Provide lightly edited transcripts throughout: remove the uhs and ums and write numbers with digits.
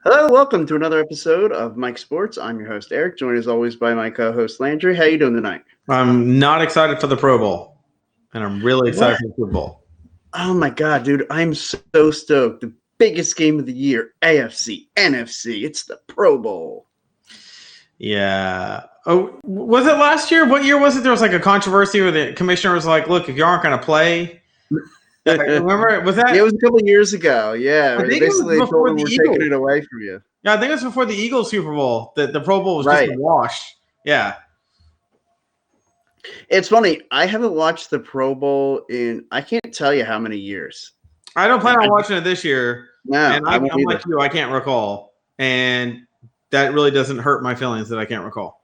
Hello, welcome to another episode of Mike Sports. I'm your host Eric, joined as always by my co-host Landry. How you doing tonight? I'm not excited for the Pro Bowl, and I'm really excited for the Super Bowl. Oh my god, dude, I'm so stoked. The biggest game of the year, AFC, NFC. It's the Pro Bowl. Yeah. Oh, was it last year? What year was it? There was like a controversy where the commissioner was like, "Look, if you aren't going to play," remember? Was that? It was a couple of years ago. Yeah, I think basically it was told before them the we're Eagles. taking it away from you. Yeah, I think it was before the Eagles Super Bowl. The Pro Bowl was Right. just a wash. Yeah. It's funny. I haven't watched the Pro Bowl in I can't tell you how many years. I don't plan on watching it this year. No, and I'm like you. I can't recall, and that really doesn't hurt my feelings that I can't recall.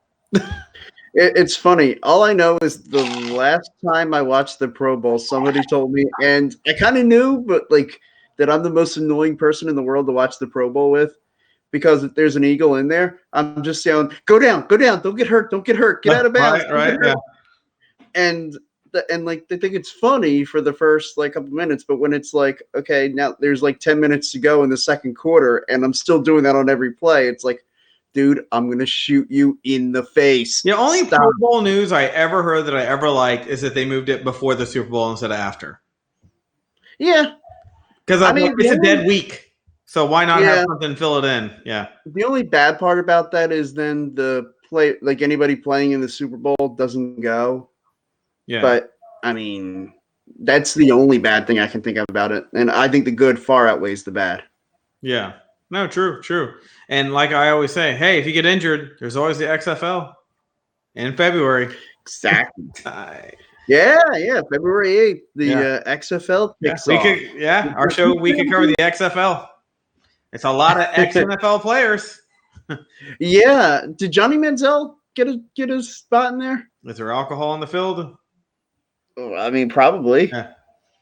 It's funny. All I know is the last time I watched the Pro Bowl, somebody told me, and I kind of knew, but like that I'm the most annoying person in the world to watch the Pro Bowl with, because if there's an Eagle in there, I'm just yelling, "Go down, don't get hurt, get out of bounds." Right, yeah. And like they think it's funny for the first like couple minutes, but when it's like, okay, now there's like 10 minutes to go in the second quarter, and I'm still doing that on every play, it's like, dude, I'm going to shoot you in the face. The only Pro Bowl news I ever heard that I ever liked is that they moved it before the Super Bowl instead of after. Yeah. Because it's a dead week. So why not have something fill it in? Yeah. The only bad part about that is then the play, like anybody playing in the Super Bowl doesn't go. Yeah. But, I mean, that's the only bad thing I can think of about it. And I think the good far outweighs the bad. Yeah. No, true. And like I always say, hey, if you get injured, there's always the XFL in February. Exactly. Yeah. February 8th, the XFL kicks off. Our show, we could cover the XFL. It's a lot of ex-NFL players. Yeah. Did Johnny Manziel get his spot in there? Is there alcohol in the field? Oh, I mean, probably. Yeah.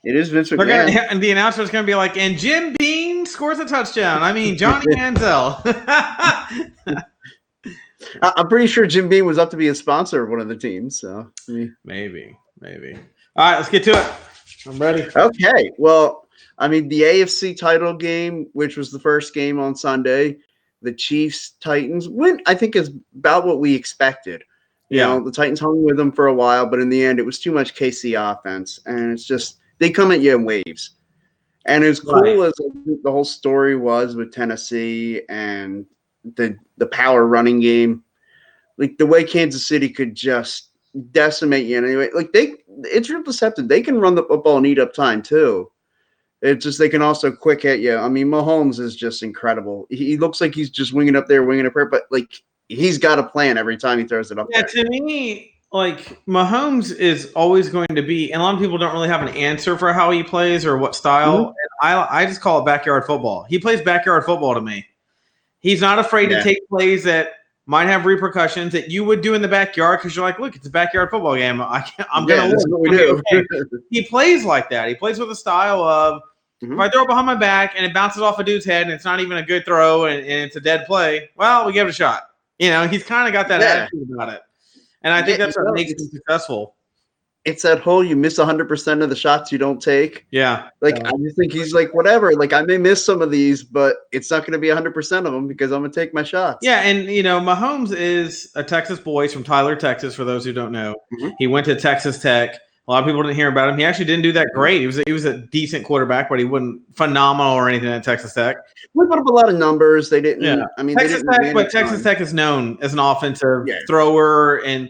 It is Vince McMahon. And the announcer's going to be like, and Jim Beam scores a touchdown. I mean, Johnny Manziel. I'm pretty sure Jim Beam was up to be a sponsor of one of the teams. So maybe. All right, let's get to it. I'm ready. Okay. Well, I mean, the AFC title game, which was the first game on Sunday, the Chiefs-Titans win, I think, is about what we expected. You know, the Titans hung with them for a while, but in the end, it was too much KC offense. And it's just, they come at you in waves. And as cool as the whole story was with Tennessee and the power running game, like the way Kansas City could just decimate you anyway. Like it's real deceptive. They can run the football and eat up time too. It's just they can also quick hit you. I mean, Mahomes is just incredible. He looks like he's just winging up there, but like he's got a plan every time he throws it up there. To me, like Mahomes is always going to be, and a lot of people don't really have an answer for how he plays or what style. And I just call it backyard football. He plays backyard football to me. He's not afraid to take plays that might have repercussions that you would do in the backyard because you're like, look, it's a backyard football game. I'm going to win. Okay. He plays like that. He plays with a style of if I throw it behind my back and it bounces off a dude's head and it's not even a good throw and it's a dead play, well, we give it a shot. You know, he's kind of got that attitude about it. And I think that's what makes him successful. It's that whole you miss 100% of the shots you don't take. Yeah. Like, I just think he's like, whatever. Like, I may miss some of these, but it's not going to be 100% of them because I'm going to take my shots. Yeah, and, you know, Mahomes is a Texas boy. He's from Tyler, Texas, for those who don't know. He went to Texas Tech. A lot of people didn't hear about him. He actually didn't do that great. He was a decent quarterback, but he wasn't phenomenal or anything at Texas Tech. We put up a lot of numbers. They didn't. Yeah. I mean, Texas Tech is known as an offensive thrower, and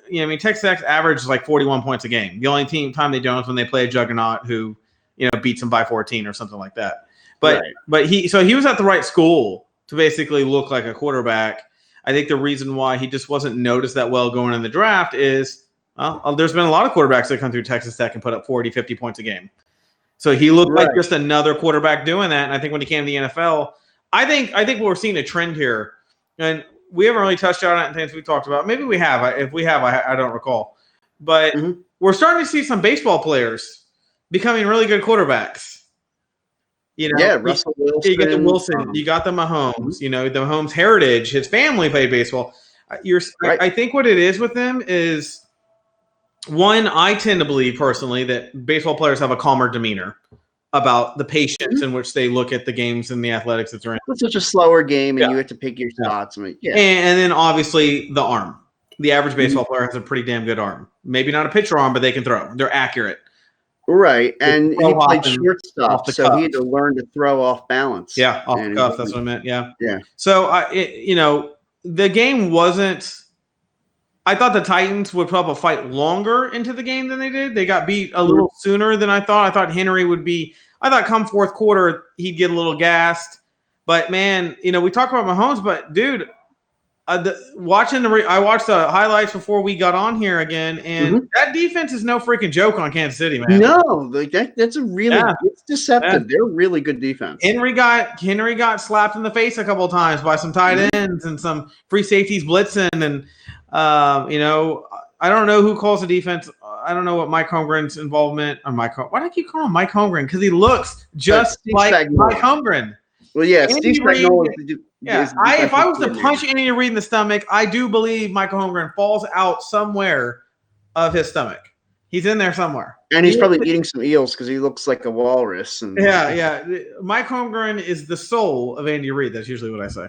you know, I mean, Texas Tech averages like 41 points a game. The only time they don't is when they play a juggernaut who, you know, beats them by 14 or something like that. But he was at the right school to basically look like a quarterback. I think the reason why he just wasn't noticed that well going in the draft is. Well, there's been a lot of quarterbacks that come through Texas Tech and put up 40, 50 points a game. So he looked like just another quarterback doing that. And I think when he came to the NFL, I think we're seeing a trend here. And we haven't really touched on it in things we talked about. Maybe we have. If we have, I don't recall. But we're starting to see some baseball players becoming really good quarterbacks. You know, Russell Wilson. You get the Wilson. You got the Mahomes. You know, the Mahomes heritage. His family played baseball. I think what it is with them is – one, I tend to believe personally that baseball players have a calmer demeanor. about the patience in which they look at the games and the athletics that they're in. It's such a slower game, and you have to pick your spots. And then obviously the arm. The average baseball player has a pretty damn good arm. Maybe not a pitcher arm, but they can throw. They're accurate. Right, and he played shortstop, so he had to learn to throw off balance. Yeah, off the cuff. That's what I meant. Yeah. So the game wasn't. I thought the Titans would probably fight longer into the game than they did. They got beat a little sooner than I thought. I thought Henry would be. I thought come fourth quarter he'd get a little gassed. But man, we talk about Mahomes, but dude, I watched the highlights before we got on here again, and that defense is no freaking joke on Kansas City, man. No, that's a really it's deceptive. Yeah. They're really good defense. Henry got slapped in the face a couple of times by some tight ends and some free safeties blitzing, and I don't know who calls the defense. I don't know what Mike Holmgren's involvement. Why do I keep calling him Mike Holmgren? Because he looks just like Mike Holmgren. Well, yeah, Steve Spagnuolo. Yeah, if I was to punch Andy Reid in the stomach, I do believe Michael Holmgren falls out somewhere of his stomach. He's in there somewhere. And he's probably eating some eels because he looks like a walrus. Yeah. Mike Holmgren is the soul of Andy Reid. That's usually what I say.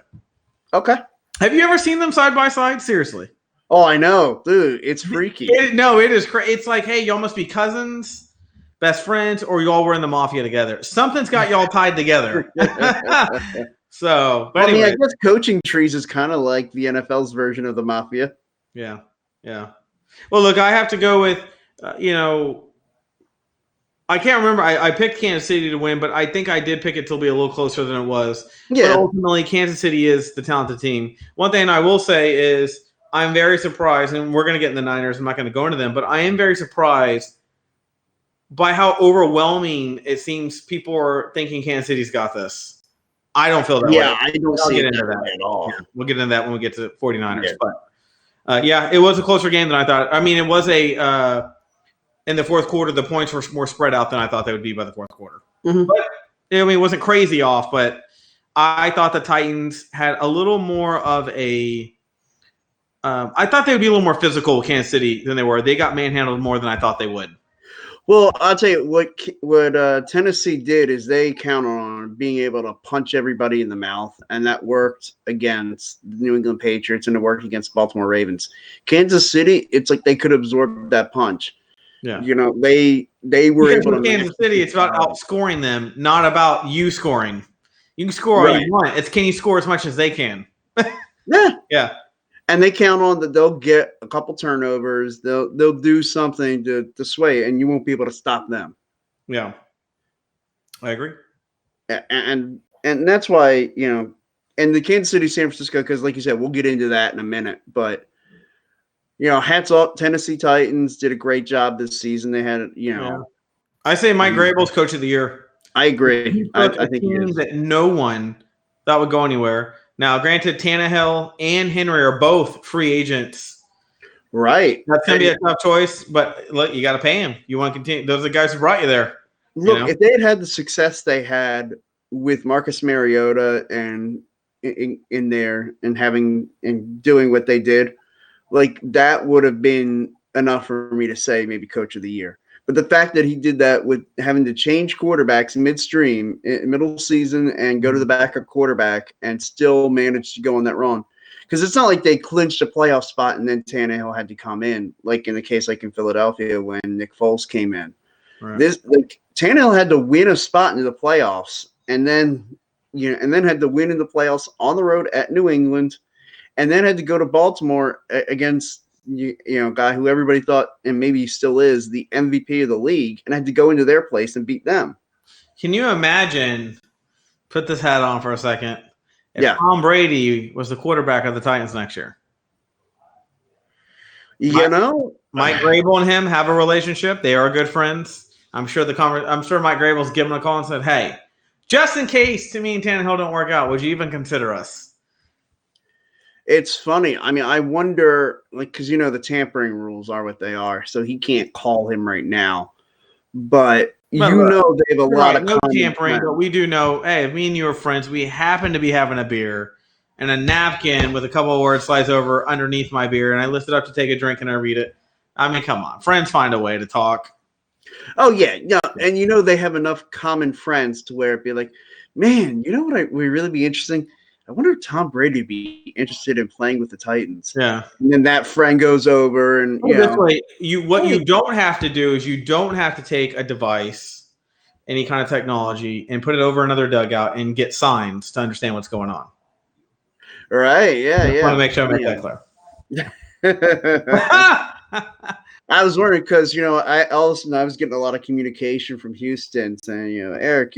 Okay. Have you ever seen them side by side? Seriously. Oh, I know. Dude, it's freaky. It is crazy. It's like, hey, y'all must be cousins, best friends, or y'all were in the mafia together. Something's got y'all tied together. So, but anyway. I guess coaching trees is kind of like the NFL's version of the mafia. Yeah. Well, look, I have to go with, I can't remember. I picked Kansas City to win, but I think I did pick it to be a little closer than it was. Yeah. But ultimately, Kansas City is the talented team. One thing I will say is I'm very surprised, and we're going to get in the Niners. I'm not going to go into them, but I am very surprised by how overwhelming it seems people are thinking Kansas City's got this. I don't feel that way. Yeah, I don't see it into that at all. Yeah, we'll get into that when we get to 49ers. Yeah. But, it was a closer game than I thought. I mean, it was in the fourth quarter, the points were more spread out than I thought they would be by the fourth quarter. Mm-hmm. But, it wasn't crazy off, but I thought the Titans had a little more of a I thought they would be a little more physical with Kansas City than they were. They got manhandled more than I thought they would. Well, I'll tell you what Tennessee did is they counted on being able to punch everybody in the mouth, and that worked against the New England Patriots, and it worked against Baltimore Ravens. Kansas City, it's like they could absorb that punch. Yeah, they were able to. Kansas City, it's about outscoring them, not about you scoring. You can score all you want. It's can you score as much as they can. Yeah. And they count on that they'll get a couple turnovers. They'll do something to sway, and you won't be able to stop them. Yeah, I agree. And that's why and the Kansas City, San Francisco, because like you said, we'll get into that in a minute. But hats off, Tennessee Titans did a great job this season. They had I say Mike Grable's coach of the year. I agree. I think he is. That no one thought would go anywhere. Now, granted, Tannehill and Henry are both free agents. Right. That's going to be a tough choice, but look, you got to pay him. You want to continue. Those are the guys who brought you there. Look, if they had the success they had with Marcus Mariota and in there and doing what they did, like that would have been enough for me to say maybe coach of the year. But the fact that he did that with having to change quarterbacks midstream, middle season, and go to the backup quarterback and still manage to go on that run. Because it's not like they clinched a playoff spot and then Tannehill had to come in, like in the case like in Philadelphia when Nick Foles came in. Right. Tannehill had to win a spot into the playoffs and then had to win in the playoffs on the road at New England and then had to go to Baltimore against guy who everybody thought, and maybe he still is, the MVP of the league, and had to go into their place and beat them. Can you imagine, put this hat on for a second, if Tom Brady was the quarterback of the Titans next year? Mike Grable and him have a relationship. They are good friends. I'm sure Mike Grable's given him a call and said, hey, just in case to me and Tannehill don't work out, would you even consider us? It's funny. I mean, I wonder, because the tampering rules are what they are, so he can't call him right now. But they have a lot of no tampering. But we do know, hey, if me and you are friends, we happen to be having a beer, and a napkin with a couple of words slides over underneath my beer, and I lift it up to take a drink, and I read it. I mean, come on, friends find a way to talk. Oh yeah, no, and they have enough common friends to where it'd be like, man, you know what would really be interesting? I wonder if Tom Brady would be interested in playing with the Titans. Yeah. And then that friend goes over and this way, you don't have to do is you don't have to take a device, any kind of technology, and put it over another dugout and get signs to understand what's going on. Right, yeah. I want to make sure I make that clear. I was wondering because I was getting a lot of communication from Houston saying, Eric,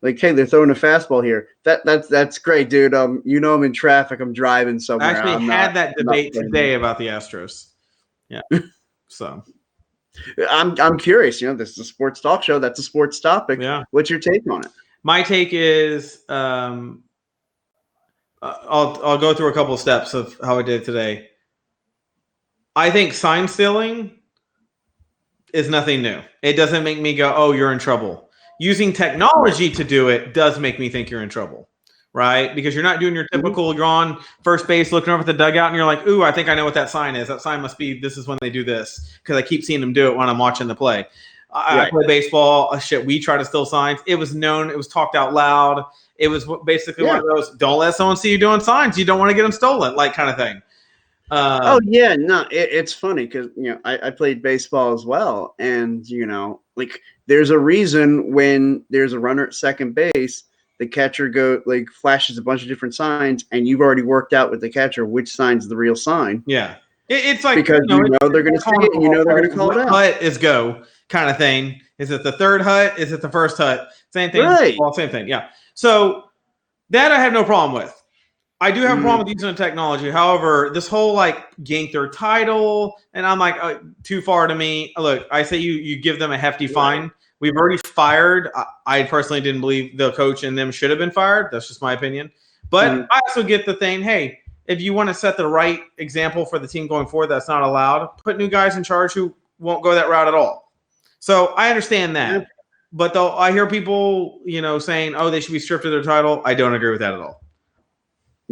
like, hey, they're throwing a fastball here. That's great, dude. I'm in traffic. I'm driving somewhere. I actually had that debate today about the Astros. Yeah. So I'm curious. This is a sports talk show. That's a sports topic. Yeah. What's your take on it? My take is I'll go through a couple of steps of how I did today. I think sign stealing is nothing new. It doesn't make me go, oh, you're in trouble. Using technology to do it does make me think you're in trouble, right? Because you're not doing your typical, you're on first base looking over at the dugout and you're like, ooh, I think I know what that sign is. That sign must be, this is when they do this, because I keep seeing them do it when I'm watching the play. I play baseball. We try to steal signs. It was known. It was talked out loud. It was basically one of those, don't let someone see you doing signs. You don't want to get them stolen, like kind of thing. It's funny because I played baseball as well, and like there's a reason when there's a runner at second base, the catcher flashes a bunch of different signs, and you've already worked out with the catcher which sign's the real sign. Yeah, it's like because they're going to see it, and they're going to call it out. Hut is go kind of thing. Is it the third hut? Is it the first hut? Same thing. Right. Well, same thing. Yeah. So that I have no problem with. I do have a problem with using the technology. However, this whole yank their title, and I'm like, too far to me. Look, I say you give them a hefty fine. We've already fired. I personally didn't believe the coach and them should have been fired. That's just my opinion. But I also get the thing, hey, if you want to set the right example for the team going forward, that's not allowed. Put new guys in charge who won't go that route at all. So I understand that. But though I hear people, saying, oh, they should be stripped of their title. I don't agree with that at all.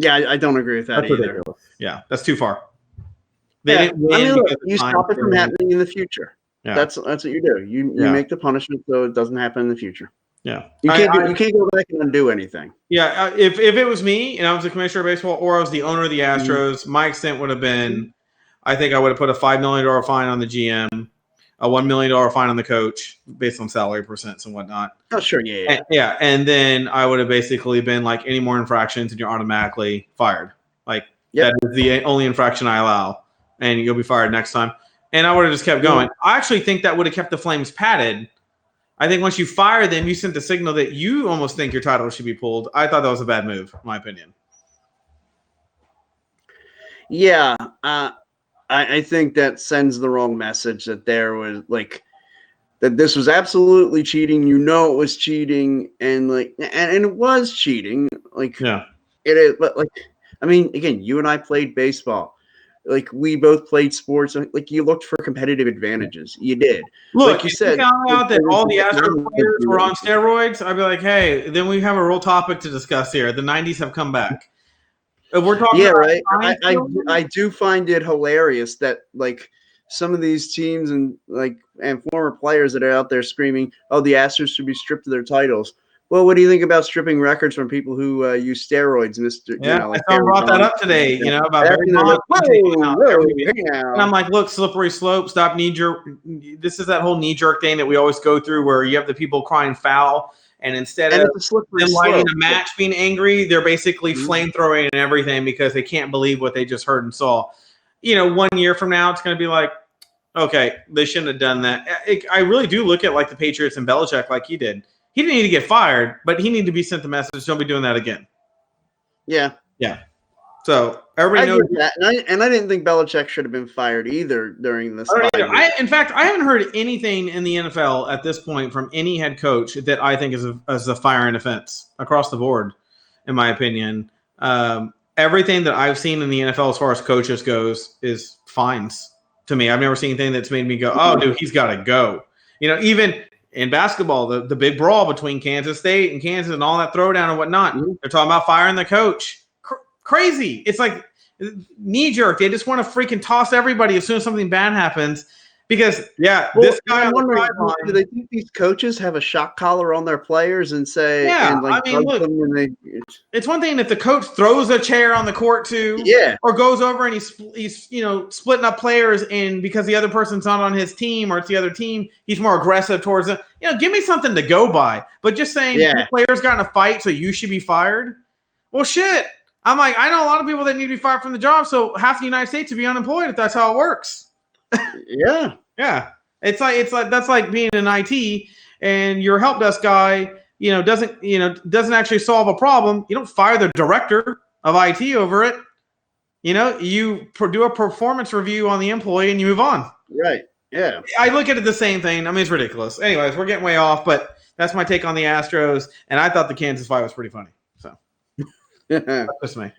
Yeah, I don't agree with that either. Ridiculous. Yeah, that's too far. You stop it from happening in the future. Yeah. That's what you do. You make the punishment so it doesn't happen in the future. Yeah, you can't go back and undo anything. Yeah, if it was me and I was the commissioner of baseball or I was the owner of the Astros, my extent would have been, I think I would have put a $5 million fine on the GM, a $1 million fine on the coach based on salary percents and whatnot. Oh, sure, yeah. And then I would have basically been like, any more infractions and you're automatically fired. That is the only infraction I allow, and you'll be fired next time. And I would have just kept going. I actually think that would have kept the Flames padded. I think once you fire them, you sent the signal that you almost think your title should be pulled. I thought that was a bad move, in my opinion. Yeah, I think that sends the wrong message that there was that this was absolutely cheating. It was cheating, and it was cheating. It is, but I mean, again, you and I played baseball. We both played sports. You looked for competitive advantages. You did. Look, like you said, found out that all the Astros players were on steroids, I'd be like, hey, then we have a real topic to discuss here. The 90s have come back. We're talking about right. I do find it hilarious that some of these teams and former players that are out there screaming, "Oh, the Astros should be stripped of their titles." Well, what do you think about stripping records from people who use steroids, Mister? Yeah, I brought that up today. About Barry Bonds. And I'm like, look, slippery slope. Stop knee jerk. This is that whole knee jerk thing that we always go through, where you have the people crying foul. And instead of them lighting a match, being angry, they're basically flamethrowing and everything because they can't believe what they just heard and saw. 1 year from now, it's going to be like, okay, they shouldn't have done that. I really do look at the Patriots and Belichick like he did. He didn't need to get fired, but he needed to be sent the message, don't be doing that again. Yeah. Yeah. So everybody knows that. And I didn't think Belichick should have been fired either during this. In fact, I haven't heard anything in the NFL at this point from any head coach that I think is a firing offense across the board, in my opinion. Everything that I've seen in the NFL as far as coaches goes is fines to me. I've never seen anything that's made me go, oh, dude, he's got to go. Even in basketball, the big brawl between Kansas State and Kansas and all that throwdown and whatnot, they're talking about firing the coach. Crazy. It's like knee jerk. They just want to freaking toss everybody as soon as something bad happens. Because this guy on the sideline. Do they think these coaches have a shock collar on their players and say, look, it's one thing if the coach throws a chair on the court too, or goes over and he's splitting up players, and because the other person's not on his team or it's the other team, he's more aggressive towards them. Give me something to go by. But just saying your players got in a fight, so you should be fired. Well, shit. I'm like, I know a lot of people that need to be fired from the job, so half the United States would be unemployed if that's how it works. Yeah. It's like that's like being in IT and your help desk guy, doesn't actually solve a problem. You don't fire the director of IT over it. You do a performance review on the employee and you move on. Right. Yeah. I look at it the same thing. I mean, it's ridiculous. Anyways, we're getting way off, but that's my take on the Astros. And I thought the Kansas fight was pretty funny. So that's just me.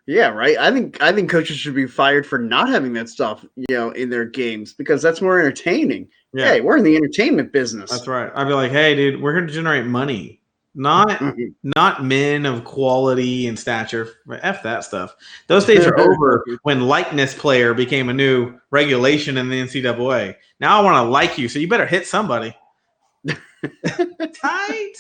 Yeah, right. I think coaches should be fired for not having that stuff, in their games, because that's more entertaining. Yeah. Hey, we're in the entertainment business. That's right. I'd be like, hey, dude, we're here to generate money, not men of quality and stature. F that stuff. Those days are over when likeness player became a new regulation in the NCAA. Now I want to like you, so you better hit somebody. Tight.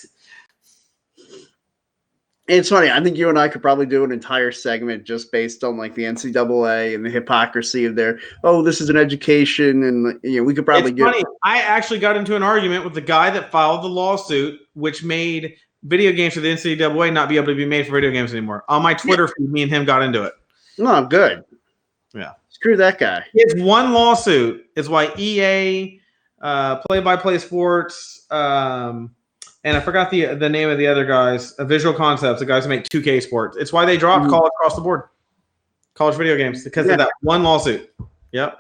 It's funny. I think you and I could probably do an entire segment just based on like the NCAA and the hypocrisy of their. Oh, this is an education, and we could probably get. Funny. I actually got into an argument with the guy that filed the lawsuit, which made video games for the NCAA not be able to be made for video games anymore. On my Twitter feed, me and him got into it. No, good. Yeah, screw that guy. It's one lawsuit. It's why EA, Play-by-Play Sports. And I forgot the name of the other guys, Visual Concepts, the guys who make 2K Sports. It's why they dropped college across the board, college video games, because of that one lawsuit. Yep.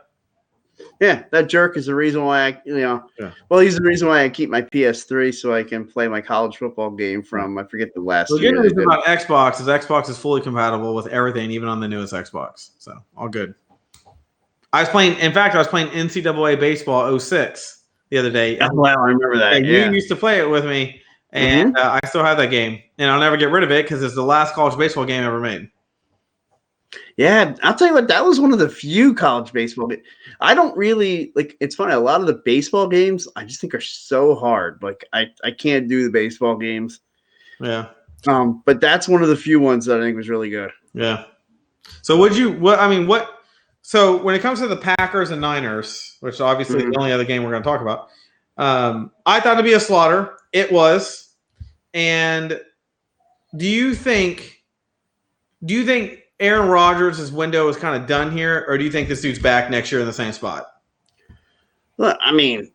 Yeah, that jerk is the reason why well, he's the reason why I keep my PS3 so I can play my college football game from, I forget the last year. The good news about Xbox is Xbox is fully compatible with everything, even on the newest Xbox. So, all good. I was playing NCAA Baseball 06. The other day. Well, I remember that. And you used to play it with me, and I still have that game, and I'll never get rid of it because it's the last college baseball game ever made. Yeah, I'll tell you what, that was one of the few college baseball games. I don't really like. It's funny. A lot of the baseball games I just think are so hard. Like I can't do the baseball games. Yeah. But that's one of the few ones that I think was really good. Yeah. So So when it comes to the Packers and Niners, which obviously is the only other game we're going to talk about, I thought it'd be a slaughter. It was. And do you think Aaron Rodgers' window is kind of done here, or do you think this dude's back next year in the same spot? Well, I mean,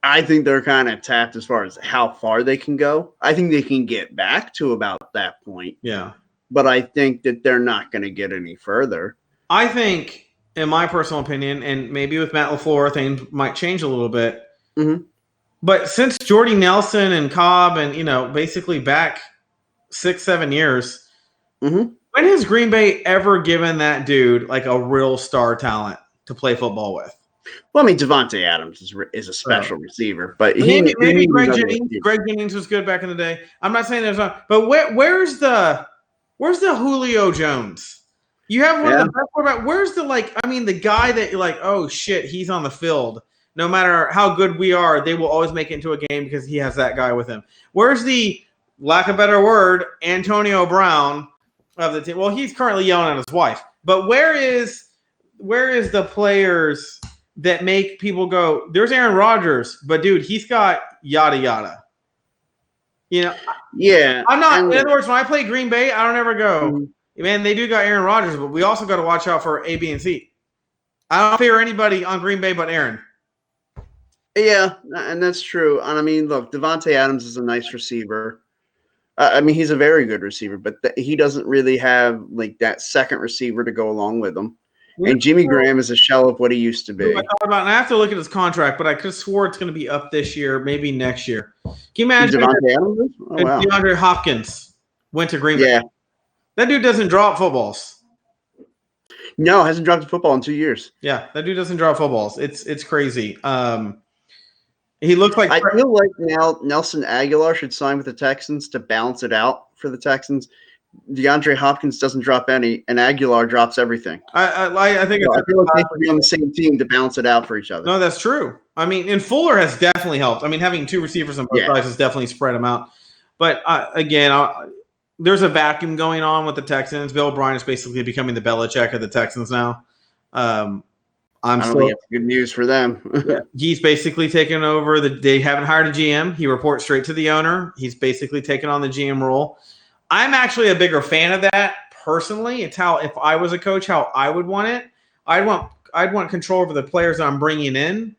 I think they're kind of tapped as far as how far they can go. I think they can get back to about that point. Yeah. But I think that they're not going to get any further. I think, in my personal opinion, and maybe with Matt LaFleur, things might change a little bit. Mm-hmm. But since Jordy Nelson and Cobb and, basically back 6-7 years, when has Green Bay ever given that dude like a real star talent to play football with? Well, I mean, Devontae Adams is a special receiver, but maybe Greg Jennings was good back in the day. I'm not saying there's not, but where's the Julio Jones? You have one of the best quarterbacks. Where's the guy that you're like, oh shit, he's on the field. No matter how good we are, they will always make it into a game because he has that guy with him. Where's the, lack of a better word, Antonio Brown of the team? Well, he's currently yelling at his wife. But where is the players that make people go, there's Aaron Rodgers, but dude, he's got yada yada. Yeah. I'm not. In other words, when I play Green Bay, I don't ever go, man, they do got Aaron Rodgers, but we also got to watch out for A, B, and C. I don't fear anybody on Green Bay but Aaron. Yeah, and that's true. And I mean, look, Devontae Adams is a nice receiver. I mean, he's a very good receiver, but he doesn't really have like that second receiver to go along with him. And Jimmy Graham is a shell of what he used to be. And I have to look at his contract, but I could have swore it's going to be up this year, maybe next year. Can you imagine DeAndre Hopkins went to Green Bay? Yeah. That dude doesn't drop footballs. No, hasn't dropped a football in 2 years. Yeah, that dude doesn't drop footballs. It's crazy. He looks like I feel like now Nelson Aguilar should sign with the Texans to balance it out for the Texans. DeAndre Hopkins doesn't drop any, and Aguilar drops everything. I think I feel like they should be on the same team to balance it out for each other. No, that's true. I mean, and Fuller has definitely helped. I mean, having two receivers on both sides has definitely spread them out. But there's a vacuum going on with the Texans. Bill O'Brien is basically becoming the Belichick of the Texans now. I don't think it's good news for them. He's basically taken over. They haven't hired a GM. He reports straight to the owner. He's basically taken on the GM role. I'm actually a bigger fan of that personally. It's how, if I was a coach, how I would want it. I'd want control over the players that I'm bringing in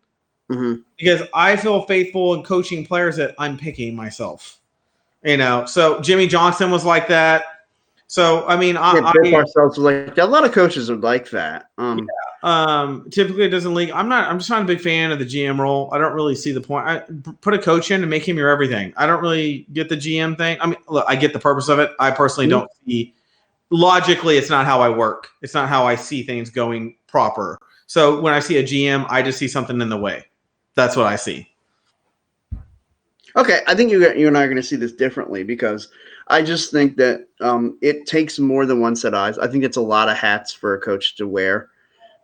because I feel faithful in coaching players that I'm picking myself. So Jimmy Johnson was like that. So I mean, Bill Parcells was like that. A lot of coaches would like that. Typically, it doesn't leak. I'm just not a big fan of the GM role. I don't really see the point. I put a coach in and make him your everything. I don't really get the GM thing. I mean, look, I get the purpose of it. I personally don't see. Logically, it's not how I work. It's not how I see things going proper. So when I see a GM, I just see something in the way. That's what I see. Okay, I think you and I are going to see this differently because I just think that it takes more than one set of eyes. I think it's a lot of hats for a coach to wear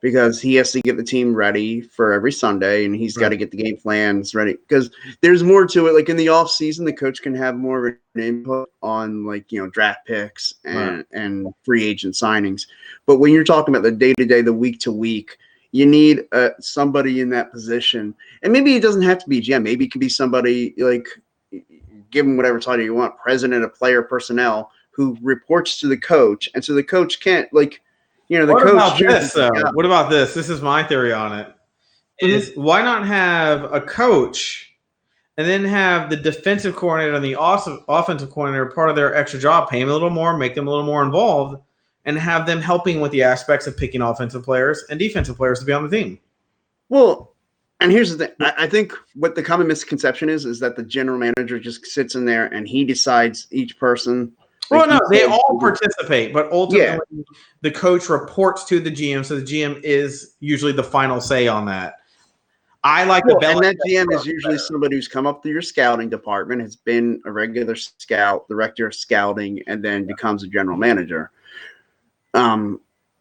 because he has to get the team ready for every Sunday and he's got to get the game plans ready because there's more to it. Like in the off season, the coach can have more of an input on draft picks and free agent signings. But when you're talking about the day-to-day, the week-to-week, you need somebody in that position. And maybe it doesn't have to be GM. Maybe it could be somebody like, give them whatever title you want, president of player personnel, who reports to the coach. And so the coach can't the what coach. About this, what about this? This is my theory on it. Is why not have a coach and then have the defensive coordinator and the offensive coordinator part of their extra job, pay them a little more, make them a little more involved, and have them helping with the aspects of picking offensive players and defensive players to be on the team. Well, and here's the thing. I think what the common misconception is that the general manager just sits in there and he decides each person. Well, no, they all participate, but ultimately the coach reports to the GM, so the GM is usually the final say on that. I like the and that GM is usually somebody who's come up through your scouting department, has been a regular scout, director of scouting, and then becomes a general manager.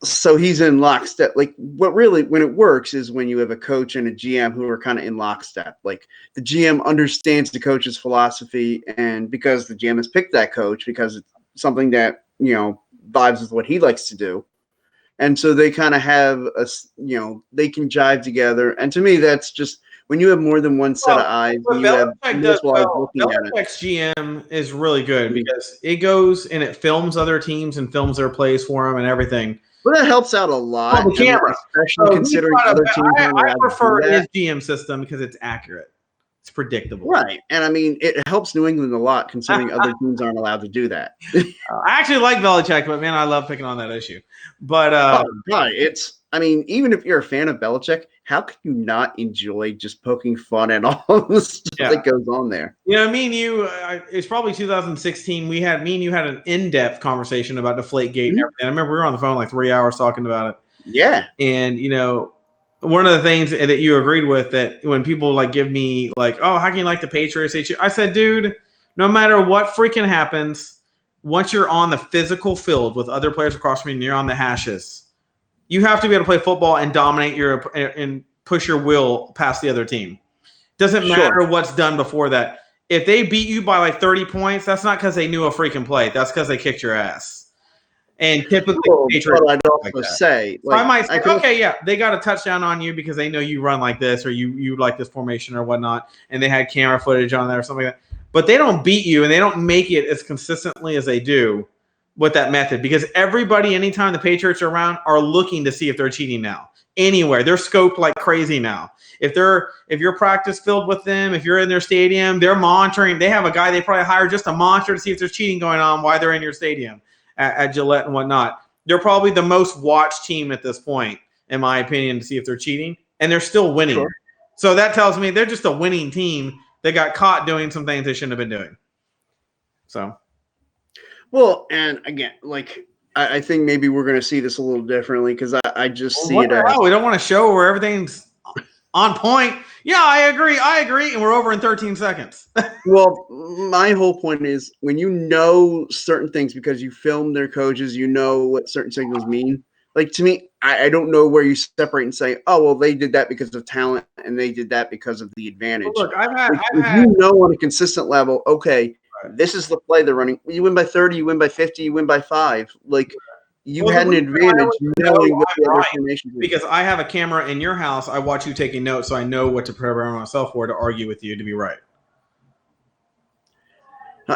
So he's in lockstep. Like what really, when it works is when you have a coach and a GM who are kind of in lockstep. Like the GM understands the coach's philosophy, and because the GM has picked that coach, because it's something that, vibes with what he likes to do. And so they kind of have they can jive together. And to me, that's just when you have more than one set of eyes. Belichick's GM is really good because it goes and it films other teams and films their plays for them and everything. But that helps out a lot. The camera, especially considering other teams. I prefer his GM system because it's accurate. It's predictable. Right. And I mean, it helps New England a lot considering other teams aren't allowed to do that. I actually like Belichick, but man, I love picking on that issue. But even if you're a fan of Belichick, how can you not enjoy just poking fun at all the stuff that goes on there? Me and you, it's probably 2016. Me and you had an in-depth conversation about Deflategate and everything. I remember we were on the phone like 3 hours talking about it. Yeah. And, one of the things that you agreed with, that when people give me oh, how can you like the Patriots? I said, dude, no matter what freaking happens, once you're on the physical field with other players across from you and you're on the hashes, you have to be able to play football and dominate and push your will past the other team. Doesn't matter what's done before that. If they beat you by 30 points, that's not because they knew a freaking play. That's because they kicked your ass. And typically, Patriots I'd also say, I might say, okay, they got a touchdown on you because they know you run like this or you like this formation or whatnot, and they had camera footage on there or something like that. But they don't beat you and they don't make it as consistently as they do with that method because everybody, anytime the Patriots are around, are looking to see if they're cheating now. Anywhere, they're scoped like crazy now. If your practice filled with them, if you're in their stadium, they're monitoring. They have a guy they probably hired just to monitor to see if there's cheating going on while they're in your stadium. At Gillette and whatnot. They're probably the most watched team at this point, in my opinion, to see if they're cheating, and they're still winning. Sure. So that tells me they're just a winning team that got caught doing some things they shouldn't have been doing. So, well, and again, I think maybe we're going to see this a little differently because I just see it as we don't want to show where everything's On point. Yeah, I agree. And we're over in 13 seconds. Well, my whole point is when you know certain things because you filmed their coaches, you know what certain signals mean. Like, to me, I don't know where you separate and say, oh, well, they did that because of talent and they did that because of the advantage. Well, look, you know on a consistent level, okay, this is the play they're running. You win by 30, you win by 50, you win by 5. Like, you had an advantage knowing what the other formations were. Because I have a camera in your house. I watch you taking notes, so I know what to prepare myself for to argue with you to be right.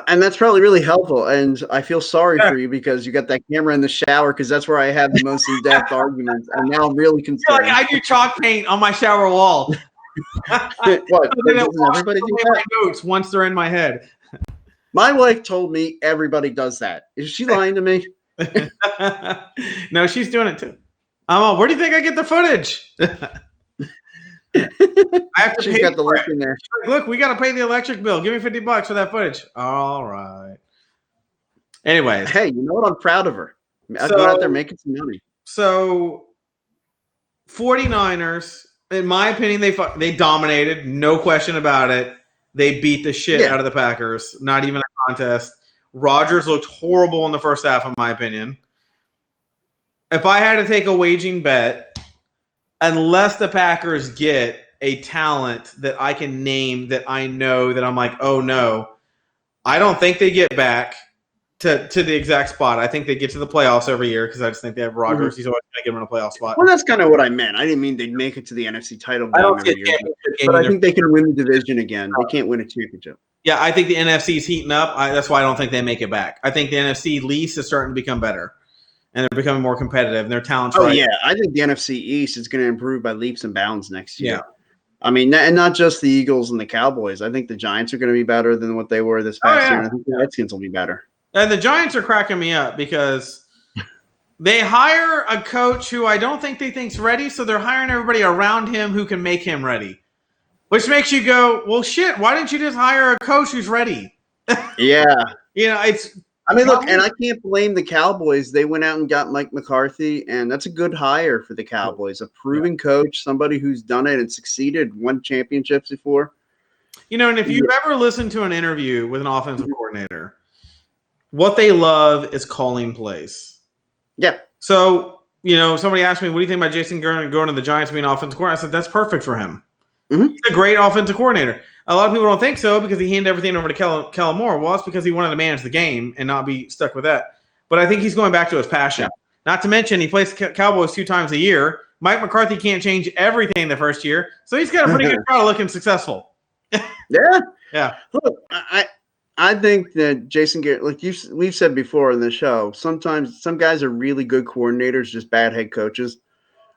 And that's probably really helpful. And I feel sorry for you because you got that camera in the shower because that's where I have the most in-depth arguments. And now I'm really concerned. Like I do chalk paint on my shower wall. What? Everybody do that? Notes once they're in my head. My wife told me everybody does that. Is she lying to me? No, she's doing it too. Where do you think I get the footage? I have to She's got the link in there. Look, we got to pay the electric bill. Give me $50 for that footage. All right. Anyways. Hey, you know what? I'm proud of her. I've gone out there making some money. So, 49ers, in my opinion, they dominated. No question about it. They beat the shit out of the Packers. Not even a contest. Rodgers looked horrible in the first half, in my opinion. If I had to take a waging bet, unless the Packers get a talent that I can name that I know that I'm like, oh no, I don't think they get back to the exact spot. I think they get to the playoffs every year because I just think they have Rodgers. Mm-hmm. He's always going to get them in a playoff spot. Well, that's kind of what I meant. I didn't mean they'd make it to the NFC title game every year. But I think they can win the division again. They can't win a championship. Yeah, I think the NFC is heating up. That's why I don't think they make it back. I think the NFC least is starting to become better. And they're becoming more competitive, and their talent's right. Yeah. I think the NFC East is going to improve by leaps and bounds next year. Yeah. I mean, and not just the Eagles and the Cowboys. I think the Giants are going to be better than what they were this past year. And I think the Redskins will be better. And the Giants are cracking me up because they hire a coach who I don't think they think's ready, so they're hiring everybody around him who can make him ready. Which makes you go, well, shit, why didn't you just hire a coach who's ready? Yeah. It's – I mean, look, and I can't blame the Cowboys. They went out and got Mike McCarthy, and that's a good hire for the Cowboys. A proven coach, somebody who's done it and succeeded, won championships before. And if you've ever listened to an interview with an offensive coordinator, what they love is calling plays. Yeah. So, somebody asked me, what do you think about Jason Garrett going to the Giants being offensive coordinator? I said, that's perfect for him. Mm-hmm. He's a great offensive coordinator. A lot of people don't think so because he handed everything over to Kellen Moore. Well, it's because he wanted to manage the game and not be stuck with that. But I think he's going back to his passion. Yeah. Not to mention he plays Cowboys 2 times a year. Mike McCarthy can't change everything the first year, so he's got a pretty good shot of looking successful. Yeah. Look, I think that Jason Garrett, like we've said before in the show, sometimes some guys are really good coordinators, just bad head coaches.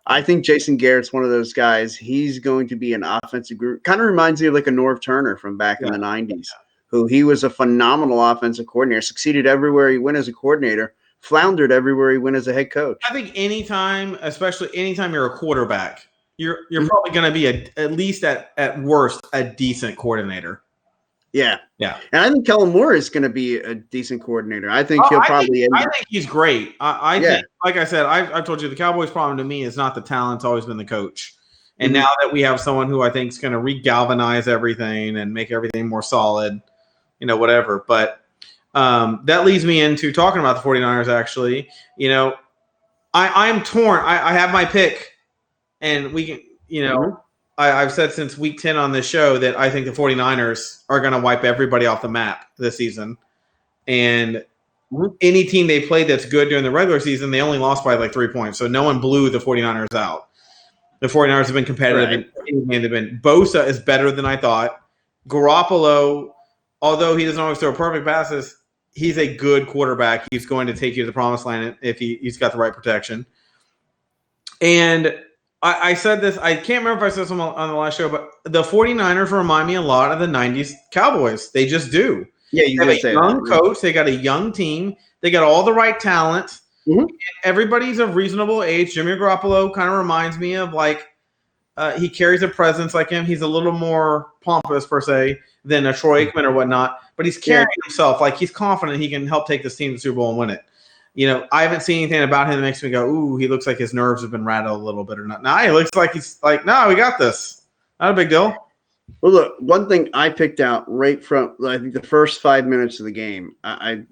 I think Jason Garrett's one of those guys. He's going to be an offensive group. Kind of reminds me of like a Norv Turner from back in the 90s, who he was a phenomenal offensive coordinator, succeeded everywhere he went as a coordinator, floundered everywhere he went as a head coach. I think especially anytime you're a quarterback, you're probably going to be at least at worst a decent coordinator. Yeah. And I think Kellen Moore is going to be a decent coordinator. I think he'll probably I think he's great. I think, like I said, I've told you the Cowboys' problem to me is not the talent, it's always been the coach. And now that we have someone who I think is going to re-galvanize everything and make everything more solid, whatever. But that leads me into talking about the 49ers, actually. I'm torn. I have my pick, and we can, I've said since week 10 on this show that I think the 49ers are going to wipe everybody off the map this season. And any team they played that's good during the regular season, they only lost by like 3 points. So no one blew the 49ers out. The 49ers have been competitive. Right. Bosa is better than I thought. Garoppolo, although he doesn't always throw perfect passes, he's a good quarterback. He's going to take you to the promised land if he's got the right protection. And I said this, I can't remember if I said this on the last show, but the 49ers remind me a lot of the 90s Cowboys. They just do. Yeah, you have a young coach. They got a young team. They got all the right talent. Mm-hmm. Everybody's of reasonable age. Jimmy Garoppolo kind of reminds me of he carries a presence like him. He's a little more pompous, per se, than a Troy Aikman or whatnot, but he's carrying himself like he's confident he can help take this team to the Super Bowl and win it. I haven't seen anything about him that makes me go, ooh, he looks like his nerves have been rattled a little bit or not. No, he looks like he's like, no, we got this. Not a big deal. Well, look, one thing I picked out right from I think the first 5 minutes of the game, I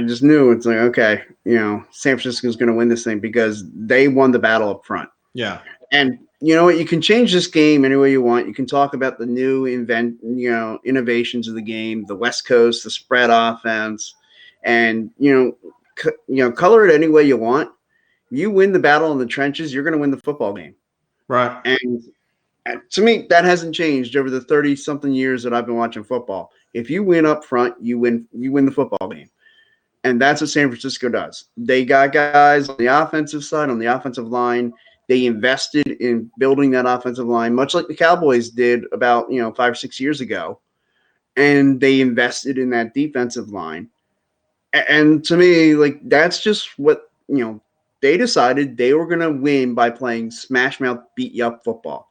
just knew it's like, okay, San Francisco's going to win this thing because they won the battle up front. Yeah. And you know what? You can change this game any way you want. You can talk about the new innovations of the game, the West Coast, the spread offense, and color it any way you want. You win the battle in the trenches, you're going to win the football game. Right. And to me, that hasn't changed over the 30-something years that I've been watching football. If you win up front, you win the football game. And that's what San Francisco does. They got guys on the offensive side, on the offensive line. They invested in building that offensive line, much like the Cowboys did about 5 or 6 years ago. And they invested in that defensive line. And to me, like, that's just what, they decided they were going to win by playing smash mouth, beat you up football.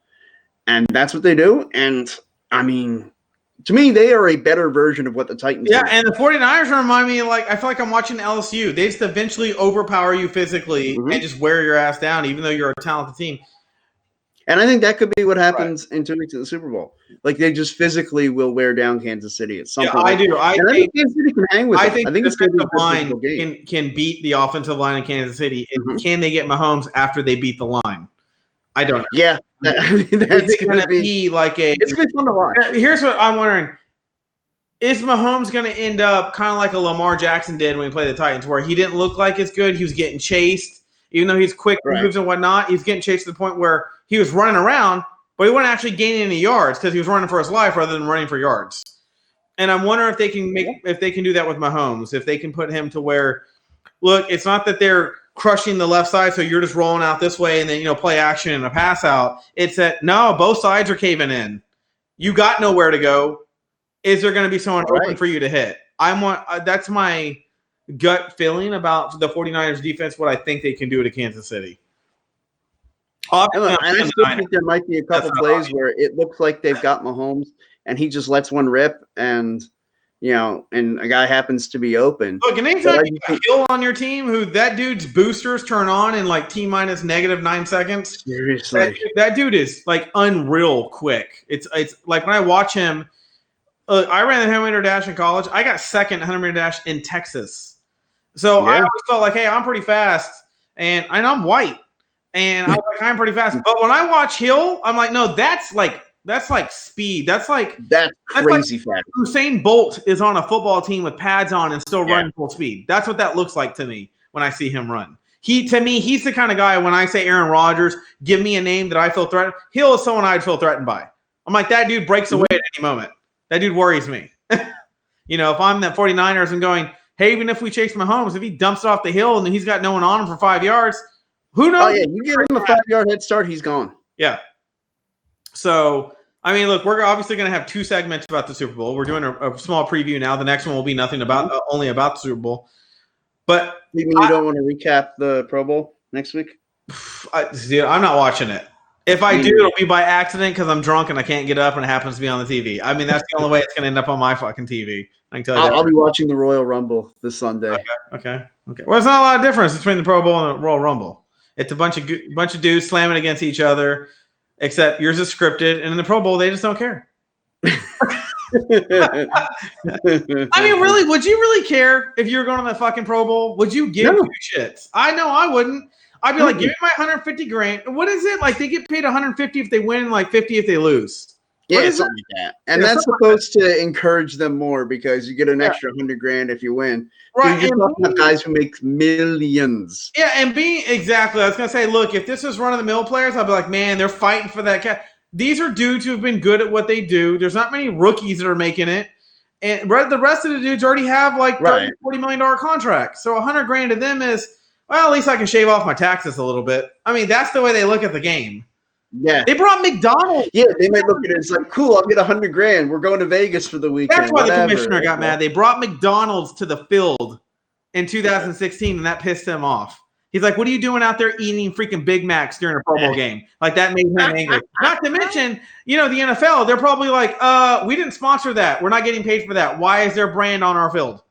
And that's what they do. And I mean, to me, they are a better version of what the Titans do. And the 49ers remind me, I feel like I'm watching LSU. They just eventually overpower you physically and just wear your ass down, even though you're a talented team. And I think that could be what happens in 2 weeks at the Super Bowl. Like, they just physically will wear down Kansas City at some point. I do. I think Kansas City can hang with them. I think it's going to be a line game. Can beat the offensive line in Kansas City. And can they get Mahomes after they beat the line? I don't know. Yeah. That's going to be like a – it's going to be fun to watch. Here's what I'm wondering. Is Mahomes going to end up kind of like a Lamar Jackson did when he played the Titans, where he didn't look like as good? He was getting chased. Even though he's quick moves and whatnot, he's getting chased to the point where he was running around, but he wasn't actually gaining any yards because he was running for his life rather than running for yards. And I'm wondering if they can do that with Mahomes, if they can put him to where, look, it's not that they're crushing the left side, so you're just rolling out this way and then play action and a pass out. It's that no, both sides are caving in. You got nowhere to go. Is there going to be someone open for you to hit? That's my gut feeling about the 49ers defense, what I think they can do to Kansas City. I still think there might be a couple plays where it looks like they've got Mahomes and he just lets one rip and a guy happens to be open. Look, and anytime you got Hill on your team who that dude's boosters turn on in like T-minus -9 seconds. Seriously. That dude is like unreal quick. It's like when I watch him, I ran the 100-meter dash in college. I got second 100-meter dash in Texas. So I always felt like, hey, I'm pretty fast, and I'm white, and I was like, I'm pretty fast. But when I watch Hill, I'm like, no, that's like speed. That's crazy fast. Usain Bolt is on a football team with pads on and still running full speed. That's what that looks like to me when I see him run. He's the kind of guy, when I say Aaron Rodgers, give me a name that I feel threatened. Hill is someone I'd feel threatened by. I'm like, that dude breaks away at any moment. That dude worries me. If I'm the 49ers and going, hey, even if we chase Mahomes, if he dumps it off the hill and he's got no one on him for 5 yards, who knows? Oh, yeah, you give him a 5-yard head start, he's gone. Yeah. So, I mean, look, we're obviously going to have 2 segments about the Super Bowl. We're doing a small preview now. The next one will be nothing about only about the Super Bowl. But you mean you don't want to recap the Pro Bowl next week? I'm not watching it. If I do, it'll be by accident because I'm drunk and I can't get up and it happens to be on the TV. I mean, that's the only way it's going to end up on my fucking TV. I can tell you that. I'll be watching the Royal Rumble this Sunday. Okay. Well, there's not a lot of difference between the Pro Bowl and the Royal Rumble. It's a bunch of dudes slamming against each other, except yours is scripted, and in the Pro Bowl, they just don't care. I mean, really, would you really care if you were going to the fucking Pro Bowl? Would you give two shits? I know I wouldn't. I'd be like, give me my $150,000. What is it? Like, they get paid $150 if they win, like $50 if they lose. Yeah, something like that. And that's supposed to encourage them more because you get an extra $100,000 if you win. Right. So you're talking about guys who make millions. Yeah, and exactly. I was gonna say, look, if this was run-of-the-mill players, I'd be like, man, they're fighting for that cat. These are dudes who have been good at what they do. There's not many rookies that are making it. And the rest of the dudes already have like $30, $40 million contracts. So $100,000 to them is, well, at least I can shave off my taxes a little bit. I mean, that's the way they look at the game. Yeah. They brought McDonald's. Yeah, they might look at it as like, cool, I'll get $100,000. We're going to Vegas for the weekend. That's why the commissioner got mad. They brought McDonald's to the field in 2016, and that pissed him off. He's like, what are you doing out there eating freaking Big Macs during a Pro Bowl game? Like, that made him angry. Not to mention, the NFL, they're probably like, we didn't sponsor that. We're not getting paid for that. Why is their brand on our field?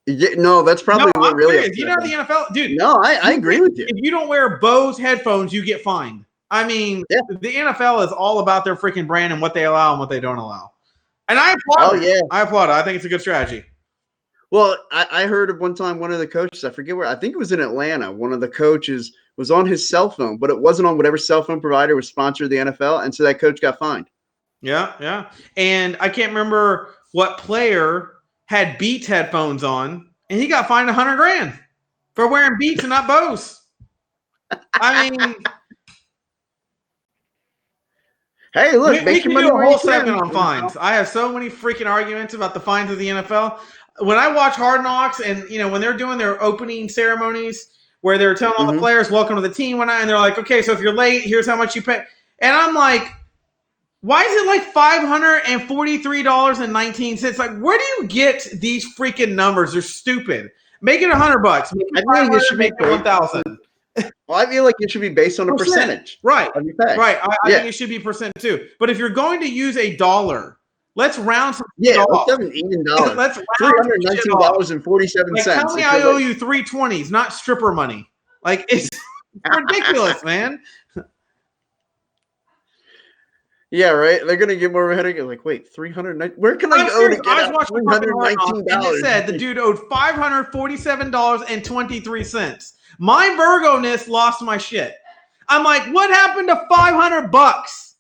Yeah, no, that's probably what really. The NFL, dude. No, I agree with you. If you don't wear Bose headphones, you get fined. I mean, the NFL is all about their freaking brand and what they allow and what they don't allow. And I applaud it. Yeah. I applaud it. I think it's a good strategy. Well, I heard of one time one of the coaches, I forget where, I think it was in Atlanta, one of the coaches was on his cell phone, but it wasn't on whatever cell phone provider was sponsored the NFL, and so that coach got fined. Yeah, yeah. And I can't remember what player had Beats headphones on, and he got fined $100,000 for wearing Beats and not Bose. I mean, hey, look, we can do a whole segment on fines. I have so many freaking arguments about the fines of the NFL. When I watch Hard Knocks, and when they're doing their opening ceremonies where they're telling all the players, "Welcome to the team," and they're like, "Okay, so if you're late, here's how much you pay," and I'm like, why is it like $543.19? Like, where do you get these freaking numbers? They're stupid. Make it $100. I think it should make it 1,000. Well, I feel like it should be based on a percentage. Right. Right. I think it should be percent too. But if you're going to use $1, let's round some off. Let's $319.47. Like, tell me I owe you $320s, not stripper money. Like, it's ridiculous, man. Yeah, right. They're gonna get more of a headache. Like, wait, $319. Where can I go to get $319? And it said the dude owed $547.23. My Virgo-ness lost my shit. I'm like, what happened to $500?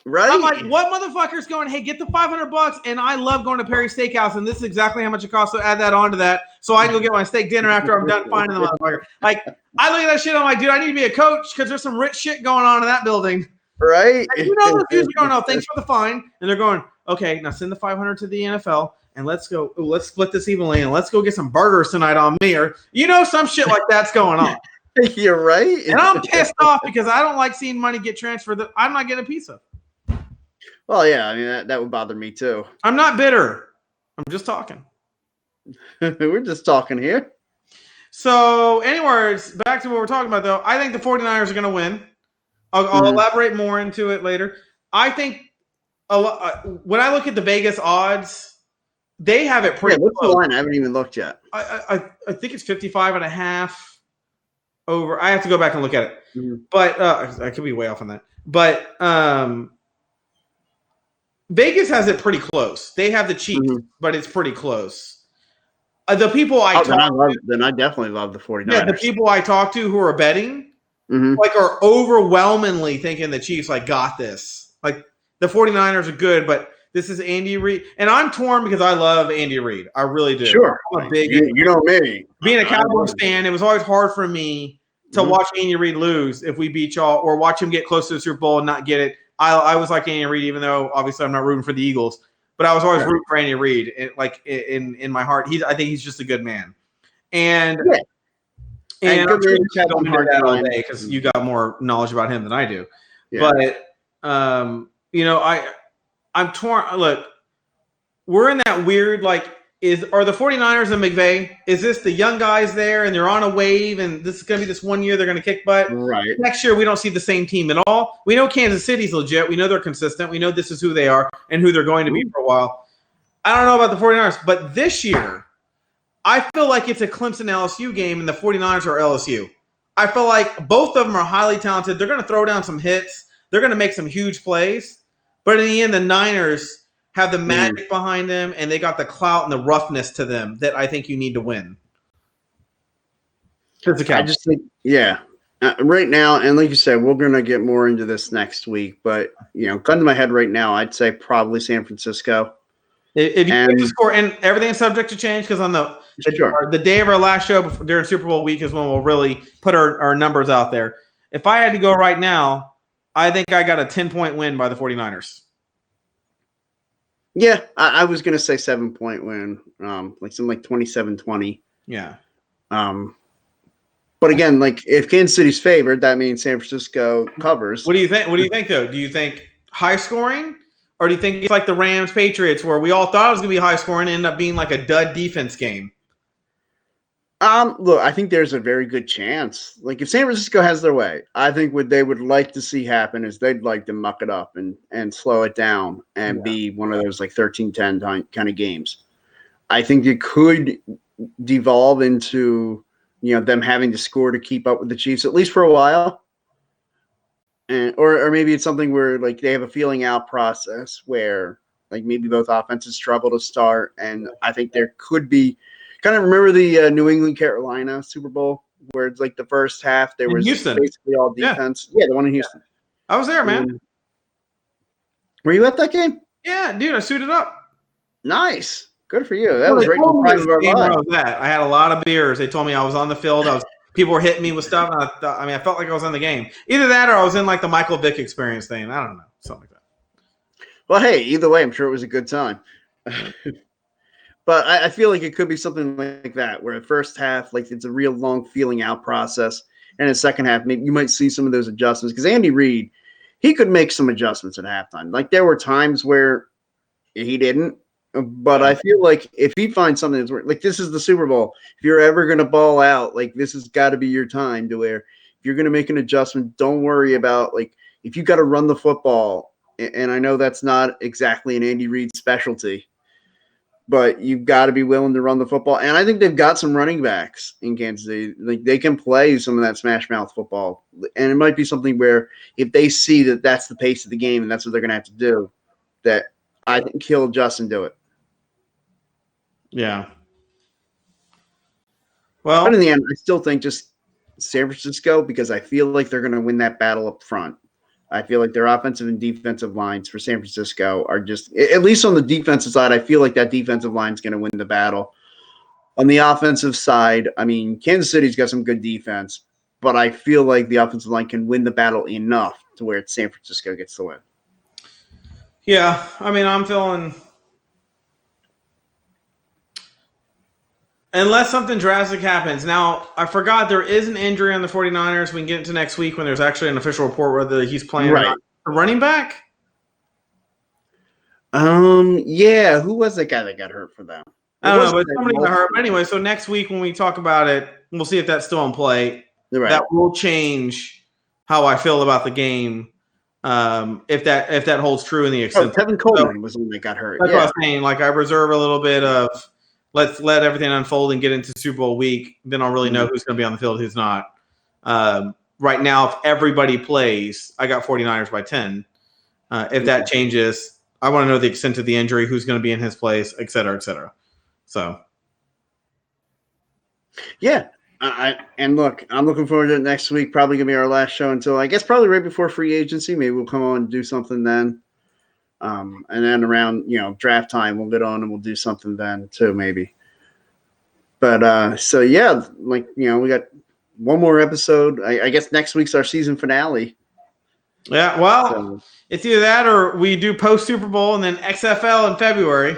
Right. I'm like, what motherfucker's going? Hey, get the $500, and I love going to Perry's Steakhouse, and this is exactly how much it costs. So add that on to that, so I can go get my steak dinner after I'm done finding the motherfucker. Like, I look at that shit. I'm like, dude, I need to be a coach because there's some rich shit going on in that building. Right. And the dudes are going, "Oh, thanks for the fine," and they're going, "Okay, now send the $500 to the NFL, and let's go. Let's split this evenly, and let's go get some burgers tonight on me," or some shit like that's going on. You're right. And I'm pissed off because I don't like seeing money get transferred that I'm not getting a piece of. Well, yeah, I mean that would bother me too. I'm not bitter. I'm just talking. We're just talking here. So, anyways, back to what we're talking about, though. I think the 49ers are going to win. I'll elaborate more into it later. I think when I look at the Vegas odds, they have it pretty what's the line? I haven't even looked yet. I think it's 55.5 over. I have to go back and look at it. But I could be way off on that. But Vegas has it pretty close. They have the Chiefs, but it's pretty close. The people I definitely love the 49ers. Yeah, the people I talk to who are betting are overwhelmingly thinking the Chiefs got this. Like, the 49ers are good, but this is Andy Reid. And I'm torn because I love Andy Reid. I really do. Sure. I'm a big you know me. Being a Cowboys fan, it was always hard for me to watch Andy Reid lose if we beat y'all, or watch him get close to the Super Bowl and not get it. I was like Andy Reid, even though obviously I'm not rooting for the Eagles, but I was always rooting for Andy Reid. In my heart, I think he's just a good man. And I'm sure you don't hear that all day because you got more knowledge about him than I do. Yeah. But I'm torn. Look, we're in that weird are the 49ers and McVay? Is this the young guys there and they're on a wave and this is going to be this 1 year they're going to kick butt? Right. Next year we don't see the same team at all. We know Kansas City's legit. We know they're consistent. We know this is who they are and who they're going to be for a while. I don't know about the 49ers, but this year I feel like it's a Clemson LSU game and the 49ers are LSU. I feel like both of them are highly talented. They're going to throw down some hits. They're going to make some huge plays. But in the end, the Niners have the magic behind them, and they got the clout and the roughness to them that I think you need to win. I just think, right now, and like you said, we're going to get more into this next week. But, gun to my head right now, I'd say probably San Francisco. If you pick the score, and everything's subject to change because on the day of our last show during Super Bowl week is when we'll really put our numbers out there. If I had to go right now, I think I got a 10-point win by the 49ers. Yeah, I was going to say 7-point win, something like 27-20. Yeah. But again, if Kansas City's favored, that means San Francisco covers. What do you think? What do you think, though? Do you think high scoring, or do you think it's like the Rams Patriots, where we all thought it was going to be high scoring and end up being like a dud defense game? Look, I think there's a very good chance. If San Francisco has their way, I think what they would like to see happen is they'd like to muck it up and slow it down and be one of those 13-10 kind of games. I think it could devolve into them having to score to keep up with the Chiefs, at least for a while. or maybe it's something where like they have a feeling out process where like maybe both offenses struggle to start, and I think there could be kind of remember the New England Carolina Super Bowl where it's like the first half there was Houston. basically all defense. Yeah, the one in Houston. I was there, man. Were you at that game? Yeah, dude, I suited up. Nice. Good for you. That was right in the prime of our life. I had a lot of beers. They told me I was on the field. People were hitting me with stuff. And I felt like I was on the game. Either that or I was in like the Michael Vick experience thing. I don't know. Something like that. Well, hey, either way, I'm sure it was a good time. But I feel like it could be something like that, where the first half, like it's a real long feeling out process. And in the second half, maybe you might see some of those adjustments. Because Andy Reid, he could make some adjustments at halftime. Like there were times where he didn't. But I feel like if he finds something that's like this is the Super Bowl, if you're ever going to ball out, like this has got to be your time to where if you're going to make an adjustment, don't worry about like if you got to run the football. And I know that's not exactly an Andy Reid specialty, but you've got to be willing to run the football. And I think they've got some running backs in Kansas City. Like they can play some of that smash mouth football. And it might be something where if they see that that's the pace of the game and that's what they're going to have to do, that I think he'll adjust and do it. Yeah. Well, but in the end, I still think just San Francisco because I feel like they're going to win that battle up front. I feel like their offensive and defensive lines for San Francisco are just, at least on the defensive side, I feel like that defensive line is going to win the battle. On the offensive side, I mean, Kansas City's got some good defense, but I feel like the offensive line can win the battle enough to where San Francisco gets the win. Yeah, I mean, I'm feeling – unless something drastic happens. Now, I forgot there is an injury on the 49ers. We can get into next week when there's actually an official report whether he's playing or not. The running back? Yeah. Who was the guy that got hurt for them? I don't know, but somebody got hurt. But anyway, so next week when we talk about it, we'll see if that's still in play. Right. That will change how I feel about the game. If that holds true in the extent. Tevin Coleman was the one that got hurt. That's what I'm saying. Like I reserve a little bit of let's let everything unfold and get into Super Bowl week. Then I'll really know who's going to be on the field, who's not. Right now, if everybody plays, I got 49ers by 10. If that changes, I want to know the extent of the injury, who's going to be in his place, et cetera, et cetera. So, yeah. And look, I'm looking forward to it next week. Probably going to be our last show until, I guess, probably right before free agency. Maybe we'll come on and do something then. And then around, draft time, we'll get on and we'll do something then too, maybe. But so, yeah, like, we got one more episode. I guess next week's our season finale. Yeah, well, it's either that or we do post-Super Bowl and then XFL in February.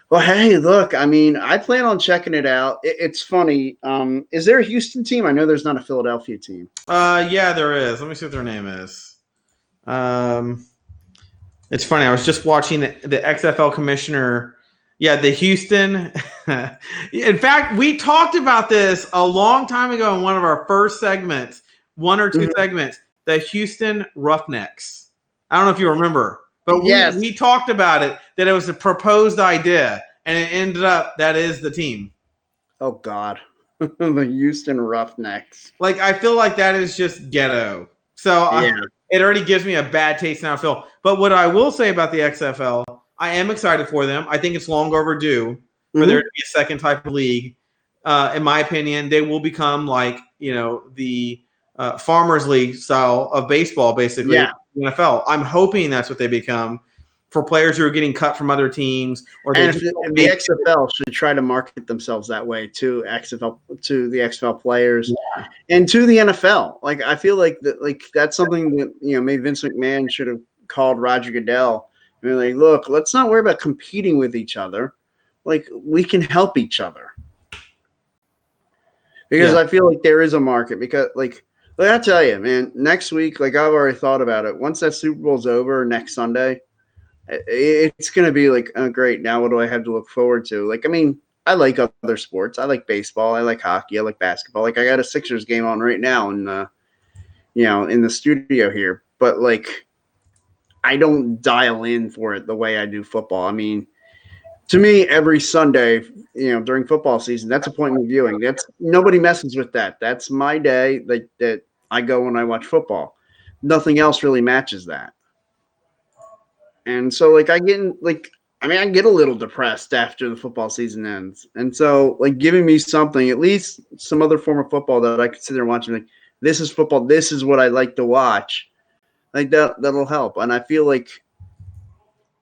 Well, hey, look, I mean, I plan on checking it out. It's funny. Is there a Houston team? I know there's not a Philadelphia team. Yeah, there is. Let me see what their name is. It's funny. I was just watching the XFL commissioner. Yeah, the Houston. In fact, we talked about this a long time ago in one of our first segments, one or two segments, the Houston Roughnecks. I don't know if you remember, but we talked about it, that it was a proposed idea, and it ended up that is the team. Oh, God. The Houston Roughnecks. Like, I feel like that is just ghetto. So it already gives me a bad taste now, Phil. But what I will say about the XFL, I am excited for them. I think it's long overdue for there to be a second type of league. In my opinion, they will become like, the Farmers League style of baseball, basically. Yeah. The NFL. I'm hoping that's what they become for players who are getting cut from other teams. And the XFL should try to market themselves that way to the XFL players and to the NFL. Like, I feel like that's something that, maybe Vince McMahon should have called Roger Goodell. I mean, like, look, let's not worry about competing with each other. Like, we can help each other. Because I feel like there is a market. Because, like I tell you, man, next week, like I've already thought about it. Once that Super Bowl's over next Sunday, it's going to be like, oh, great. Now what do I have to look forward to? Like, I mean, I like other sports. I like baseball. I like hockey. I like basketball. Like, I got a Sixers game on right now in the studio here. But, like, I don't dial in for it the way I do football. I mean, to me, every Sunday, during football season, that's appointment viewing. Nobody messes with that. That's my day that I go when I watch football. nothing else really matches that. And so, like, I get a little depressed after the football season ends. And so, like, giving me something, at least some other form of football that I could sit there and watch, like, this is football, this is what I like to watch. Like, that'll help. And I feel like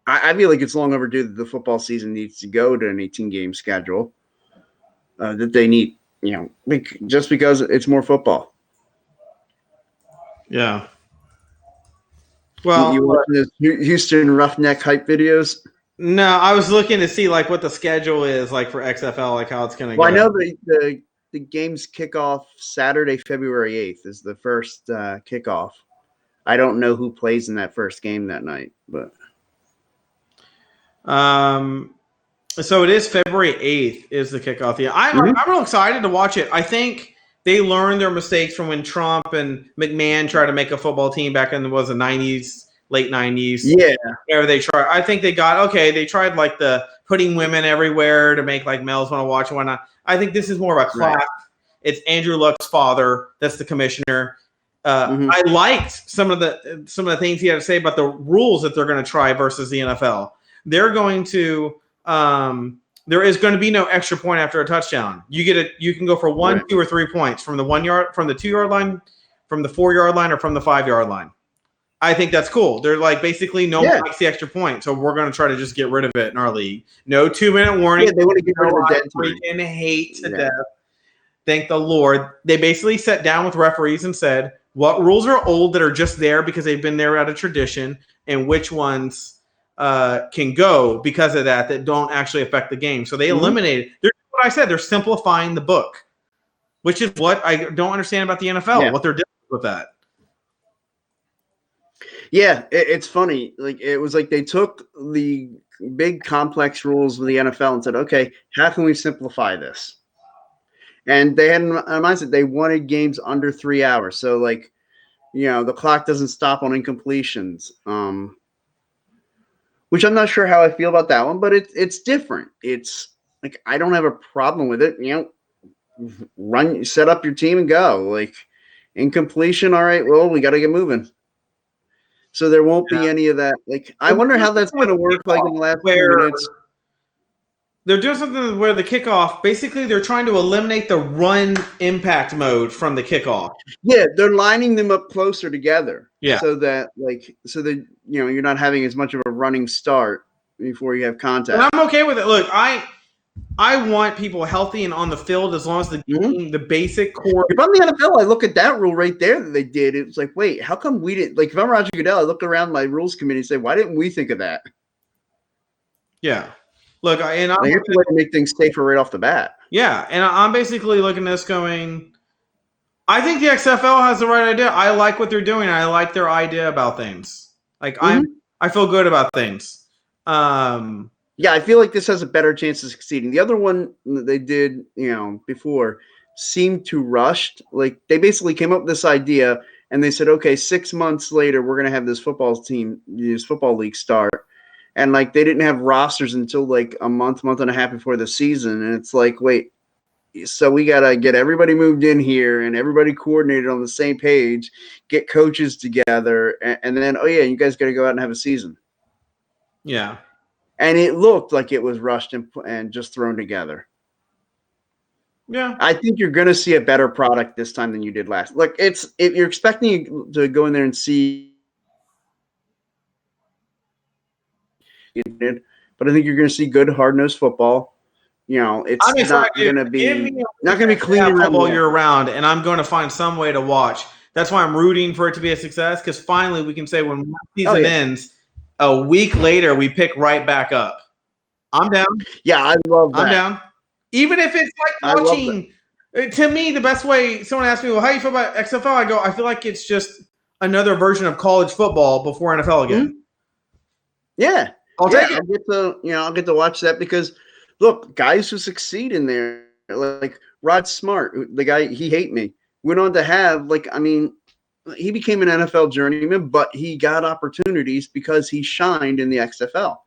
it's long overdue that the football season needs to go to an 18-game schedule. That they need, just because it's more football. Yeah. Well, you watching this Houston Roughneck hype videos? No, I was looking to see like what the schedule is like for XFL, like how it's going to go. I know the games kick off Saturday, February 8th is the first kickoff. I don't know who plays in that first game that night, but so it is February 8th is the kickoff. Yeah, I'm real excited to watch it. I think they learned their mistakes from when Trump and McMahon tried to make a football team back in the 90s, late 90s. Yeah. Where they tried. I think they tried like the putting women everywhere to make like males want to watch and whatnot. I think this is more of a class. Right. It's Andrew Luck's father. That's the commissioner. I liked some of the things he had to say about the rules that they're going to try versus the NFL. They're going to there is going to be no extra point after a touchdown. You can go for 1, right, 2, or 3 points from the 1 yard, from the 2 yard line, from the 4 yard line, or from the 5 yard line. I think that's cool. They're like basically no one likes the extra point, so we're going to try to just get rid of it in our league. No 2-minute warning. Yeah, they want to get rid of the dead time. I freaking hate to death. Thank the Lord. They basically sat down with referees and said what rules are old that are just there because they've been there out of tradition, and which ones can go because of that don't actually affect the game. So they eliminated. What I said, they're simplifying the book, which is what I don't understand about the NFL. What they're doing with that. Yeah, it's funny. Like it was like they took the big complex rules of the NFL and said, "Okay, how can we simplify this?" And they had a mindset. They wanted games under 3 hours, so like, the clock doesn't stop on incompletions. Which I'm not sure how I feel about that one, but it's different. It's like I don't have a problem with it. Set up your team and go. Like incompletion, all right. Well, we got to get moving. So there won't be any of that. Like I wonder how that's going to work. Like in the last 2 minutes. They're doing something where the kickoff, basically they're trying to eliminate the run impact mode from the kickoff. Yeah, they're lining them up closer together. Yeah. So that you're not having as much of a running start before you have contact. And I'm okay with it. Look, I want people healthy and on the field as long as the basic core. If I'm the NFL, I look at that rule right there that they did. It's like, wait, how come we didn't? Like, if I'm Roger Goodell, I look around my rules committee and say, why didn't we think of that? Yeah. Look, and I'm here to make things safer right off the bat. Yeah, and I'm basically looking at this going, I think the XFL has the right idea. I like what they're doing. I like their idea about things. Like I feel good about things. Yeah, I feel like this has a better chance of succeeding. The other one that they did, before seemed too rushed. Like they basically came up with this idea and they said, okay, 6 months later, we're going to have this football league start. And like they didn't have rosters until like a month and a half before the season. And it's like, wait, so we got to get everybody moved in here and everybody coordinated on the same page, get coaches together. And then, oh yeah, you guys got to go out and have a season. Yeah. And it looked like it was rushed and just thrown together. Yeah. I think you're going to see a better product this time than you did last. Like if you're expecting to go in there and see, but I think you're going to see good hard-nosed football. It's not going to be clean football year round, and I'm going to find some way to watch. That's why I'm rooting for it to be a success because finally we can say when the season ends, a week later we pick right back up. I'm down. Yeah, I love that. I'm down. Even if it's like watching. To me, the best way. Someone asked me, "Well, how do you feel about XFL?" I go, "I feel like it's just another version of college football before NFL again." Mm-hmm. Yeah. I'll get to watch that because, look, guys who succeed in there, like Rod Smart, the guy, he hate me, went on to have, he became an NFL journeyman, but he got opportunities because he shined in the XFL.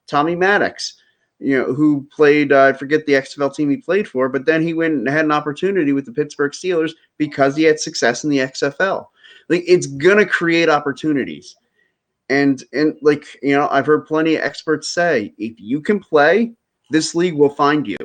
Tommy Maddox, who played, I forget the XFL team he played for, but then he went and had an opportunity with the Pittsburgh Steelers because he had success in the XFL. Like, it's gonna create opportunities. And like, I've heard plenty of experts say, if you can play, this league will find you.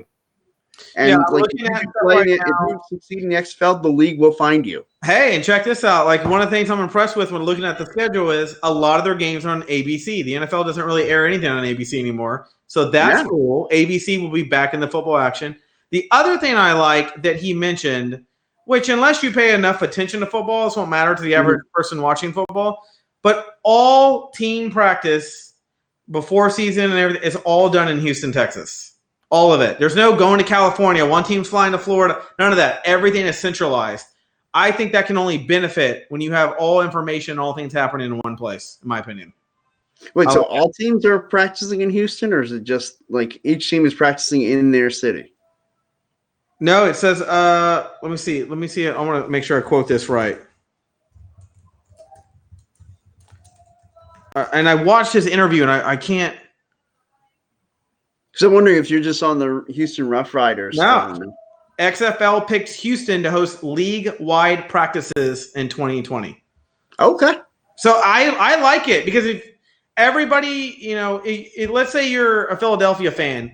And I'm like, looking at if you succeed in the XFL, the league will find you. Hey, and check this out. Like, one of the things I'm impressed with when looking at the schedule is a lot of their games are on ABC. The NFL doesn't really air anything on ABC anymore. So that's cool. ABC will be back in the football action. The other thing I like that he mentioned, which unless you pay enough attention to football, this won't matter to the average person watching football, but all team practice before season and everything is all done in Houston, Texas. All of it. There's no going to California. One team's flying to Florida. None of that. Everything is centralized. I think that can only benefit when you have all information, all things happening in one place, in my opinion. Wait, so all teams are practicing in Houston, or is it just like each team is practicing in their city? No, it says, let me see. I want to make sure I quote this right. And I watched his interview, and I can't. So I'm wondering if you're just on the Houston Rough Riders. No. XFL picked Houston to host league-wide practices in 2020. Okay. So I like it because if everybody, let's say you're a Philadelphia fan.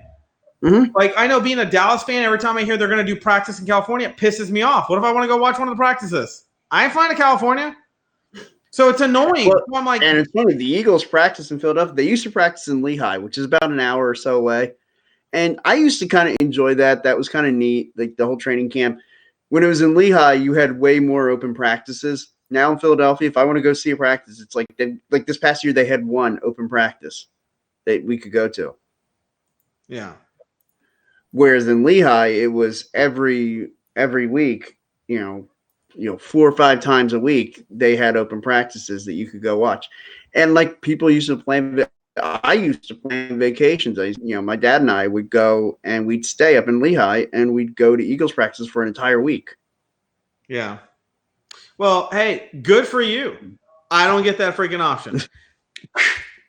Mm-hmm. Like, I know being a Dallas fan, every time I hear they're going to do practice in California, it pisses me off. What if I want to go watch one of the practices? I ain't flying to California. So it's annoying. Well, I'm like, and it's funny, the Eagles practice in Philadelphia. They used to practice in Lehigh, which is about an hour or so away. And I used to kind of enjoy that. That was kind of neat, like the whole training camp. When it was in Lehigh, you had way more open practices. Now in Philadelphia, if I want to go see a practice, it's like this past year they had one open practice that we could go to. Yeah. Whereas in Lehigh, it was every week, 4 or 5 times a week, they had open practices that you could go watch. And like people used to plan, I used to plan vacations. My dad and I would go and we'd stay up in Lehigh and we'd go to Eagles practice for an entire week. Yeah. Well, hey, good for you. I don't get that freaking option.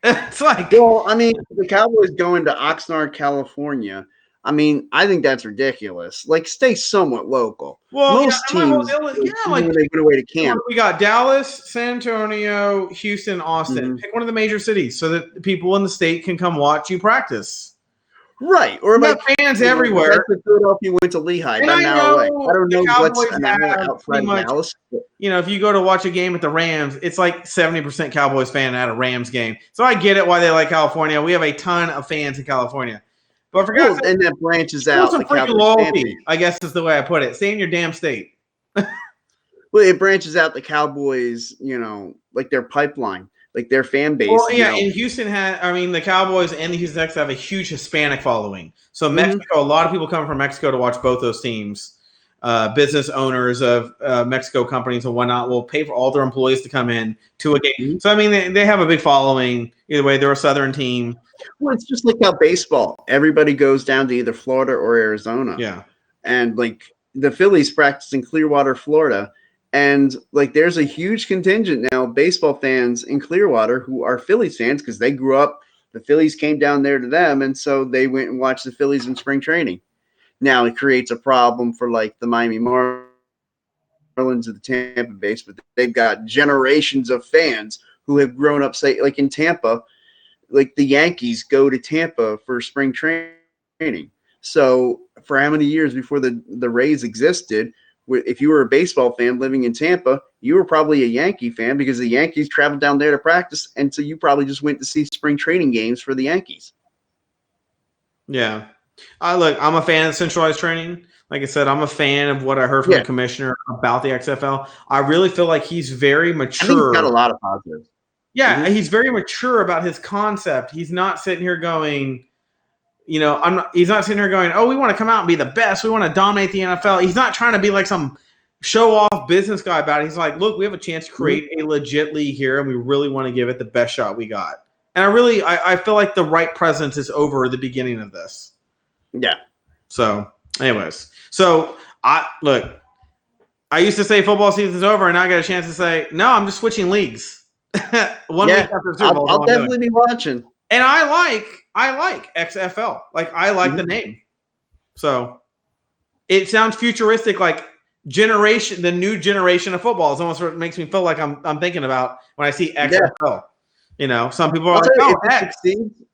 It's like, well, I mean, the Cowboys going to Oxnard, California. I mean, I think that's ridiculous. Like, stay somewhat local. Well, most teams, like they go away to camp. We got Dallas, San Antonio, Houston, Austin. Mm-hmm. Pick one of the major cities so that people in the state can come watch you practice. Right, or like fans everywhere. Philadelphia went to Lehigh, about an hour away. I don't know what's an hour outside of Dallas. If you go to watch a game at the Rams, it's like 70% Cowboys fan at a Rams game. So I get it why they like California. We have a ton of fans in California. But for God's sake, and that branches out. Some freaking loyalty, I guess is the way I put it. Stay in your damn state. Well, it branches out the Cowboys, like their pipeline, like their fan base. Well, yeah, and Houston the Cowboys and the Houston Texans have a huge Hispanic following. So Mexico, a lot of people come from Mexico to watch both those teams. Business owners of Mexico companies and whatnot will pay for all their employees to come in to a game. Mm-hmm. So, they have a big following. Either way, they're a Southern team. Well, it's just like how baseball. Everybody goes down to either Florida or Arizona. Yeah. And, like, the Phillies practice in Clearwater, Florida. And, like, there's a huge contingent now of baseball fans in Clearwater who are Phillies fans because they grew up. The Phillies came down there to them, and so they went and watched the Phillies in spring training. Now it creates a problem for like the Miami Marlins of the Tampa base, but they've got generations of fans who have grown up, say, like in Tampa, like the Yankees go to Tampa for spring training. So for how many years before the Rays existed, if you were a baseball fan living in Tampa, you were probably a Yankee fan because the Yankees traveled down there to practice, and so you probably just went to see spring training games for the Yankees. Yeah. Look, I'm a fan of centralized training. Like I said, I'm a fan of what I heard from the commissioner about the XFL. I really feel like he's very mature. I think he's got a lot of positives. Yeah, he's very mature about his concept. He's not sitting here going, he's not sitting here going, oh, we want to come out and be the best. We want to dominate the NFL. He's not trying to be like some show-off business guy about it. He's like, look, we have a chance to create a legit league here, and we really want to give it the best shot we got. And I feel like the right presence is over the beginning of this. Yeah. So, anyways. I used to say football season's over, and now I got a chance to say, no, I'm just switching leagues. Week after Super Bowl. I'll definitely be watching. And I like XFL. Like, I like the name. So, it sounds futuristic. Like, the new generation of football. It's almost what makes me feel like I'm thinking about when I see XFL. Some people are like, "Oh, X."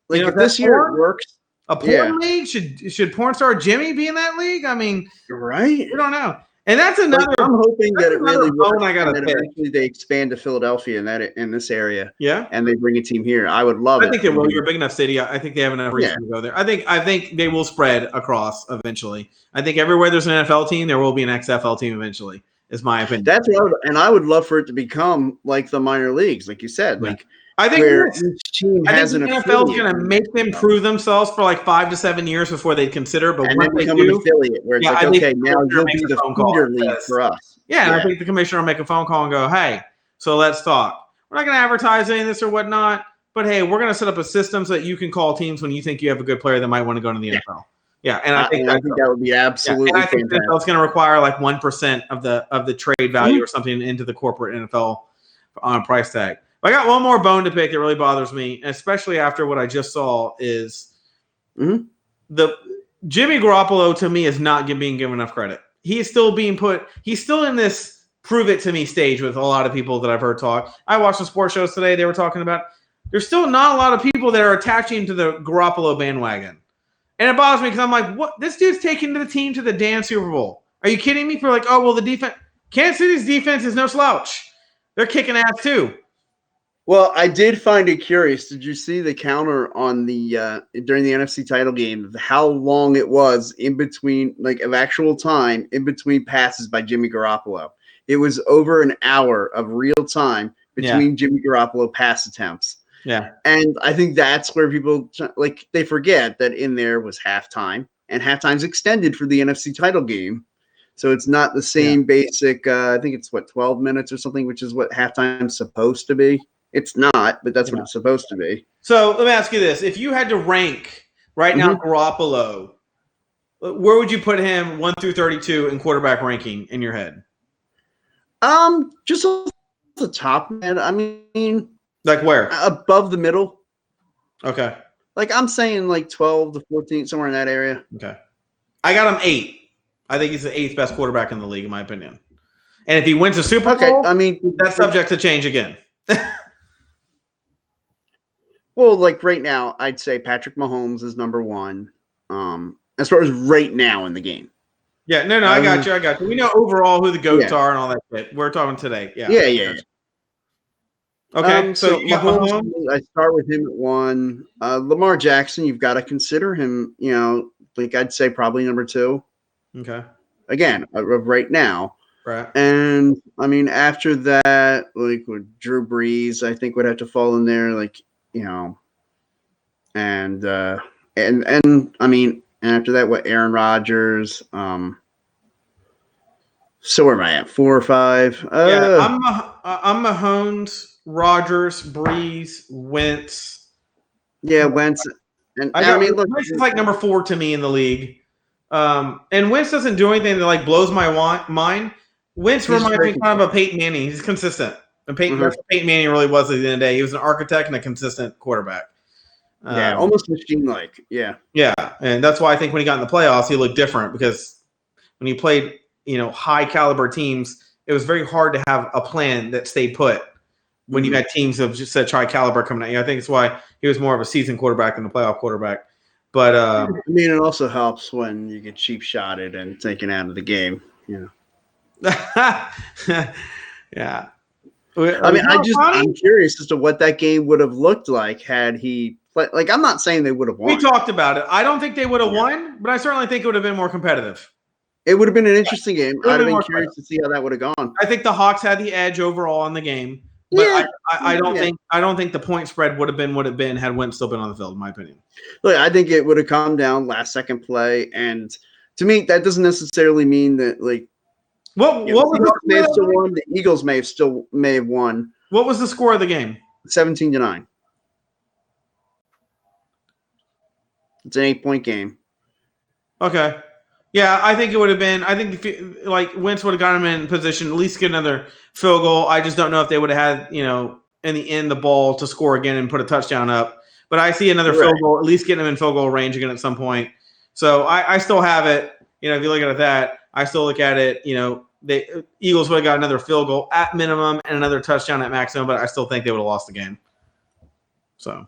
If this year it works, a porn league should porn star Jimmy be in that league? I mean, right? We don't know. And that's another. I'm hoping that it really works. I got to eventually they expand to Philadelphia in this area. Yeah, and they bring a team here. I would love it. I think they will. You're a big enough city. I think they have enough reason to go there. I think they will spread across eventually. I think everywhere there's an NFL team, there will be an XFL team eventually. Is my opinion. That's what I would love for it to become like the minor leagues, like you said. Yeah. Like I think each team has an NFL is going to make them prove themselves for like 5 to 7 years before they'd consider. But and once then they become do, an affiliate where it's like, okay, now you'll be the feeder league for us. Yeah, and I think the commissioner will make a phone call and go, hey, so let's talk. We're not going to advertise any of this or whatnot, but hey, we're going to set up a system so that you can call teams when you think you have a good player that might want to go to the NFL. Yeah, and I think that would be absolutely and I think NFL is going to require like 1% of the trade value or something into the corporate NFL on a price tag. But I got one more bone to pick that really bothers me, especially after what I just saw is the Jimmy Garoppolo to me is not being given enough credit. He is still being he's still in this prove it to me stage with a lot of people that I've heard talk. I watched some sports shows today. They were talking about there's still not a lot of people that are attaching to the Garoppolo bandwagon. And it bothers me because I'm like, what? This dude's taking the team to the damn Super Bowl. Are you kidding me? For like, oh, well, the defense, Kansas City's defense is no slouch. They're kicking ass too. Well, I did find it curious. Did you see the counter on the during the NFC title game? How long it was in between, like of actual time in between passes by Jimmy Garoppolo? It was over an hour of real time between Jimmy Garoppolo pass attempts. Yeah, and I think that's where people they forget that in there was halftime, and halftime's extended for the NFC title game, so it's not the same basic. I think it's 12 minutes or something, which is what halftime's supposed to be. It's not, but that's what it's supposed to be. So let me ask you this: if you had to rank right now Garoppolo, where would you put him 1 through 32 in quarterback ranking in your head? Just off the top, man. I mean, like where? Above the middle. Okay. Like I'm saying, like 12 to 14, somewhere in that area. Okay. I got him 8. I think he's the 8th best quarterback in the league, in my opinion. And if he wins a Super Bowl, I mean, that's subject to change again. Well, like right now, I'd say Patrick Mahomes is number 1. As far as right now in the game. Yeah, no, I got you. We know overall who the GOATs are and all that shit. We're talking today. Yeah. Okay, so Mahomes, I start with him at 1. Lamar Jackson, you've got to consider him, like I'd say probably number 2. Okay. Again, right now. Right. And I mean, after that, like with Drew Brees, I think would have to fall in there, like, and I mean, and after that, what Aaron Rodgers, so where am I at? 4 or 5? I'm Mahomes, Rodgers, Brees, Wentz. Yeah, Wentz. And I mean, look, Wentz is like number 4 to me in the league. And Wentz doesn't do anything that like blows my mind. Wentz reminds me kind of a Peyton Manning. He's consistent. And Peyton Manning really was at the end of the day. He was an architect and a consistent quarterback. Almost machine-like. Yeah. Yeah, and that's why I think when he got in the playoffs, he looked different because when he played, high-caliber teams, it was very hard to have a plan that stayed put when you had teams of just such high caliber coming at you. I think it's why he was more of a seasoned quarterback than a playoff quarterback. But I mean, it also helps when you get cheap-shotted and taken out of the game. Yeah. I mean, I'm curious as to what that game would have looked like had he played. Like, I'm not saying they would have won. We talked about it. I don't think they would have won, but I certainly think it would have been more competitive. It would have been an interesting game. I'd have been curious to see how that would have gone. I think the Hawks had the edge overall in the game, but I don't think the point spread would have been what it been had Wentz still been on the field, in my opinion. Look, I think it would have come down last second play, and to me, that doesn't necessarily mean that like. What was the may have still won? The Eagles may have won. What was the score of the game? 17-9. It's an 8-point game. Okay. Yeah, I think it would have been. I think if Wentz would have got him in position, at least get another field goal. I just don't know if they would have had, in the end, the ball to score again and put a touchdown up. But I see another field goal, at least getting him in field goal range again at some point. So I still have it. If you look at that, I still look at it, the Eagles would have got another field goal at minimum and another touchdown at maximum, but I still think they would have lost the game. So,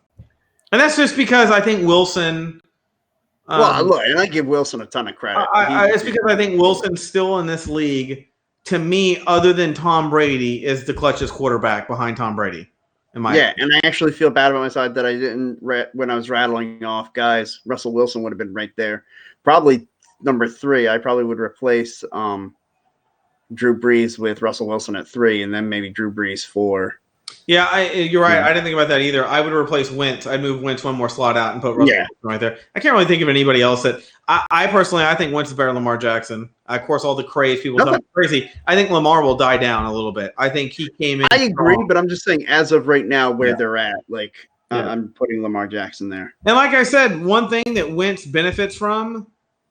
and that's just because I think Wilson. Look, and I give Wilson a ton of credit. It's because I think Wilson's still in this league. To me, other than Tom Brady, is the clutchest quarterback behind Tom Brady. And I actually feel bad about myself that I didn't when I was rattling off guys. Russell Wilson would have been right there, probably number 3. I probably would replace Drew Brees with Russell Wilson at 3, and then maybe Drew Brees 4. Yeah, you're right. I didn't think about that either. I would replace Wentz. I'd move Wentz one more slot out and put Russell Wilson right there. I can't really think of anybody else that I personally think Wentz is better than Lamar Jackson. Of course, all the craze people talk crazy. I think Lamar will die down a little bit. I think he came in. I agree, but I'm just saying as of right now where they're at, I'm putting Lamar Jackson there. And like I said, one thing that Wentz benefits from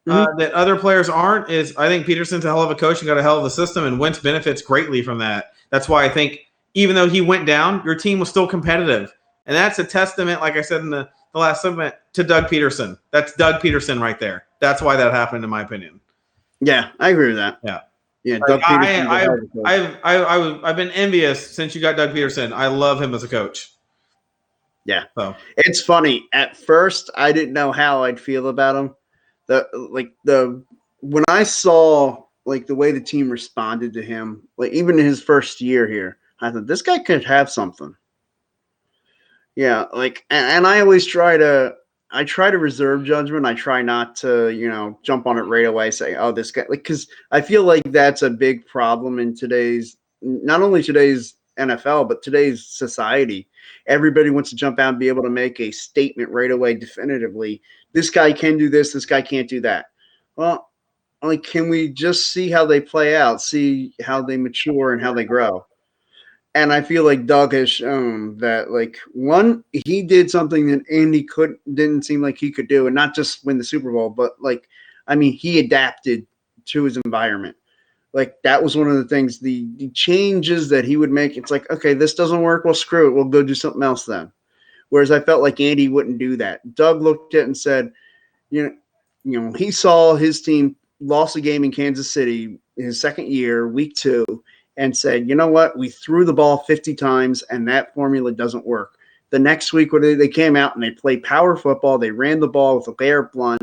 that other players aren't is I think Peterson's a hell of a coach and got a hell of a system, and Wentz benefits greatly from that. That's why I think even though he went down, your team was still competitive. And that's a testament, like I said in the last segment, to Doug Peterson. That's Doug Peterson right there. That's why that happened, in my opinion. Yeah, I agree with that. Yeah, Doug Peterson. I've been envious since you got Doug Peterson. I love him as a coach. Yeah. So it's funny. At first, I didn't know how I'd feel about him. When I saw the way the team responded to him, even in his first year here, I thought this guy could have something. Yeah, and I always try to reserve judgment. I try not to, jump on it right away, say, oh, this guy, because I feel like that's a big problem in not only today's NFL, but today's society. Everybody wants to jump out and be able to make a statement right away, definitively. This guy can do this. This guy can't do that. Well, can we just see how they play out, see how they mature and how they grow? And I feel like Doug has shown that, one, he did something that Andy didn't seem like he could do, and not just win the Super Bowl, but he adapted to his environment. That was one of the things, the changes that he would make. It's okay, this doesn't work. Well, screw it. We'll go do something else then. Whereas I felt like Andy wouldn't do that. Doug looked at it and said, he saw his team lost a game in Kansas City his second year, week 2. And said, you know what? We threw the ball 50 times, and that formula doesn't work. The next week, they came out and they played power football. They ran the ball with LeGarrette Blount,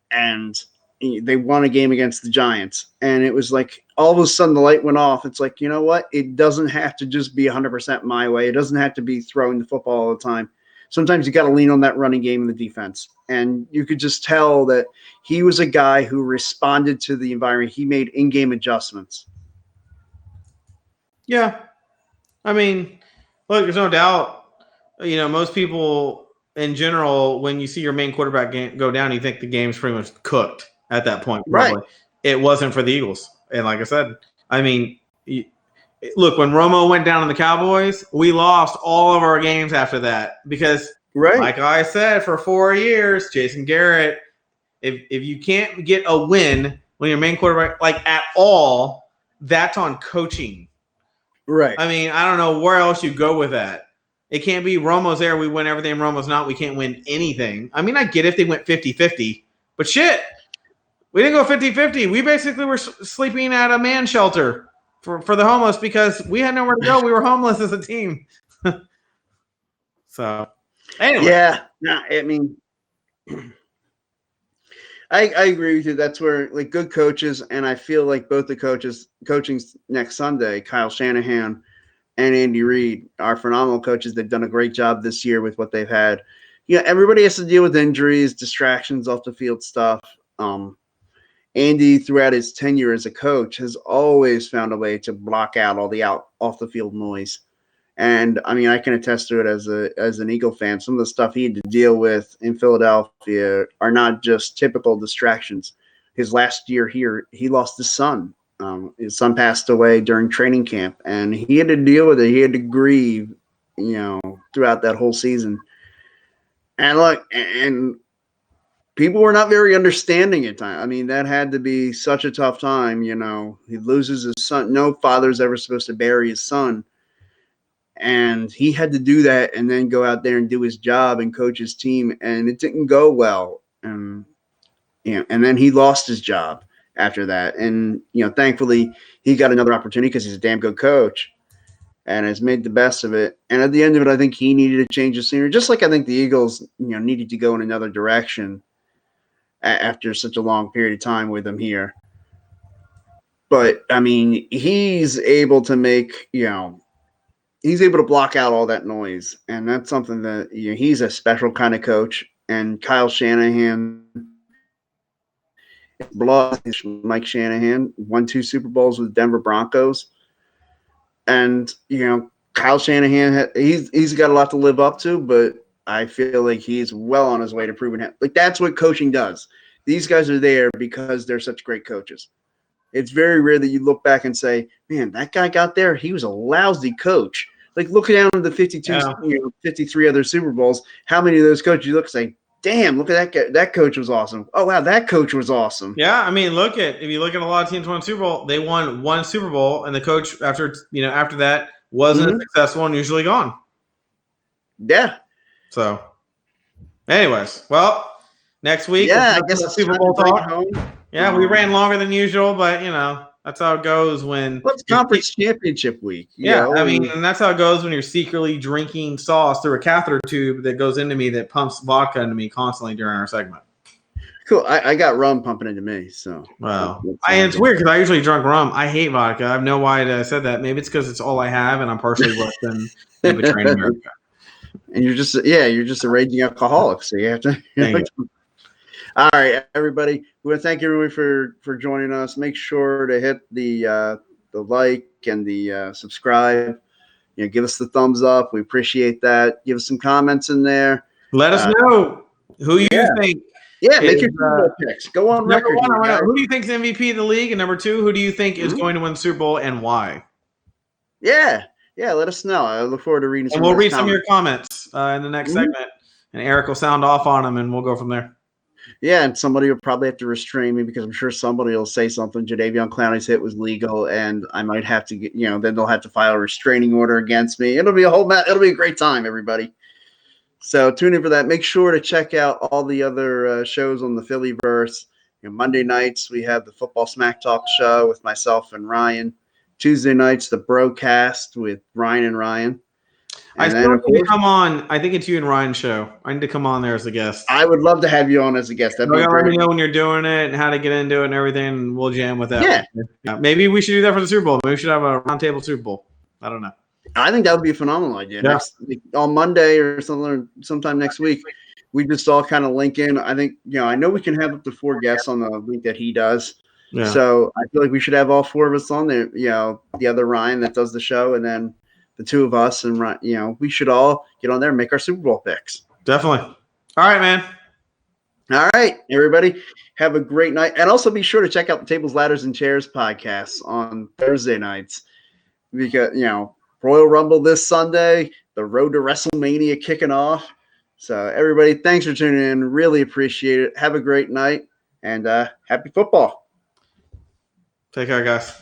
and they won a game against the Giants. And it was all of a sudden the light went off. It's you know what? It doesn't have to just be 100% my way. It doesn't have to be throwing the football all the time. Sometimes you got to lean on that running game and the defense. And you could just tell that he was a guy who responded to the environment. He made in-game adjustments. Yeah. I mean, look, there's no doubt, most people in general, when you see your main quarterback go down, you think the game's pretty much cooked at that point. Probably. Right. It wasn't for the Eagles. And like I said, look, when Romo went down on the Cowboys, we lost all of our games after that because, like I said, for 4 years, Jason Garrett, if you can't get a win when your main quarterback, at all, that's on coaching. Right. I mean, I don't know where else you go with that. It can't be Romo's there, we win everything, Romo's not, we can't win anything. I mean, I get if they went 50-50, but shit, we didn't go 50-50. We basically were sleeping at a man shelter for the homeless because we had nowhere to go. We were homeless as a team. So, anyway. Yeah. No, I mean, I agree with you. That's where good coaches, and I feel like both the coaching next Sunday, Kyle Shanahan and Andy Reid, are phenomenal coaches. They've done a great job this year with what they've had. Everybody has to deal with injuries, distractions, off the field stuff. Andy, throughout his tenure as a coach, has always found a way to block out all the off the field noise. And I mean, I can attest to it as an Eagle fan. Some of the stuff he had to deal with in Philadelphia are not just typical distractions. His last year here, he lost his son. His son passed away during training camp, and he had to deal with it. He had to grieve, throughout that whole season. And look, and people were not very understanding at times. I mean, that had to be such a tough time. He loses his son. No father's ever supposed to bury his son. And he had to do that and then go out there and do his job and coach his team. And it didn't go well. And then he lost his job. after that. And, thankfully he got another opportunity because he's a damn good coach and has made the best of it. And at the end of it, I think he needed to change the scenery, just like I think the Eagles, needed to go in another direction after such a long period of time with him here. But, I mean, he's able to make, he's able to block out all that noise. And that's something that, he's a special kind of coach. And Kyle Shanahan, Mike Shanahan, won 2 Super Bowls with the Denver Broncos. And, Kyle Shanahan, he's got a lot to live up to, but I feel like he's well on his way to proving it. Like, that's what coaching does. These guys are there because they're such great coaches. It's very rare that you look back and say, man, that guy got there. He was a lousy coach. Like, look down at the 52, 53 other Super Bowls. How many of those coaches you look and say, damn, look at that guy. That coach was awesome. Oh, wow, that coach was awesome. Yeah, I mean, if you look at a lot of teams won Super Bowl, they won 1 Super Bowl, and the coach after that wasn't successful and usually gone. Yeah. So, anyways, well, next week, I guess it's Super Bowl talk. Yeah, we ran longer than usual, but that's how it goes when. What's conference championship week? I mean, and that's how it goes when you're secretly drinking sauce through a catheter tube that goes into me that pumps vodka into me constantly during our segment. Cool. I got rum pumping into me, so. Wow. It's weird because I usually drink rum. I hate vodka. I have no why I said that. Maybe it's because it's all I have, and I'm partially worse than betraying America. And you're just a raging alcoholic, so you have to. All right, everybody. We want to thank everyone for joining us. Make sure to hit the like and the subscribe. Give us the thumbs up. We appreciate that. Give us some comments in there. Let us know who you think. Yeah, make your Super Bowl picks. Go on record. Number 1, who do you think is MVP of the league? And number 2, who do you think is going to win the Super Bowl and why? Yeah, let us know. I look forward to reading some. And we'll read some of your comments in the next segment, and Eric will sound off on them, and we'll go from there. Yeah, and somebody will probably have to restrain me because I'm sure somebody will say something. Jadeveon Clowney's hit was legal, and I might have to get, then they'll have to file a restraining order against me. It'll be it'll be a great time, everybody. So tune in for that. Make sure to check out all the other shows on the Phillyverse. Monday nights we have the Football Smack Talk show with myself and Ryan. Tuesday nights the Broadcast with Ryan and Ryan. I still need to come on. I think it's you and Ryan's show. I need to come on there as a guest. I would love to have you on as a guest. Let me know when you're doing it and how to get into it and everything, and we'll jam with that. Yeah. Maybe we should do that for the Super Bowl. Maybe we should have a roundtable Super Bowl. I don't know. I think that would be a phenomenal idea. Yeah. On Monday or sometime next week, we just all kind of link in. I think, I know we can have up to 4 guests on the link that he does. Yeah. So I feel like we should have all 4 of us on there. The other Ryan that does the show, and then the 2 of us, and we should all get on there and make our Super Bowl picks. Definitely. All right, man. All right, everybody. Have a great night. And also be sure to check out the Tables, Ladders, and Chairs podcasts on Thursday nights. Because, Royal Rumble this Sunday, the road to WrestleMania kicking off. So, everybody, thanks for tuning in. Really appreciate it. Have a great night, and happy football. Take care, guys.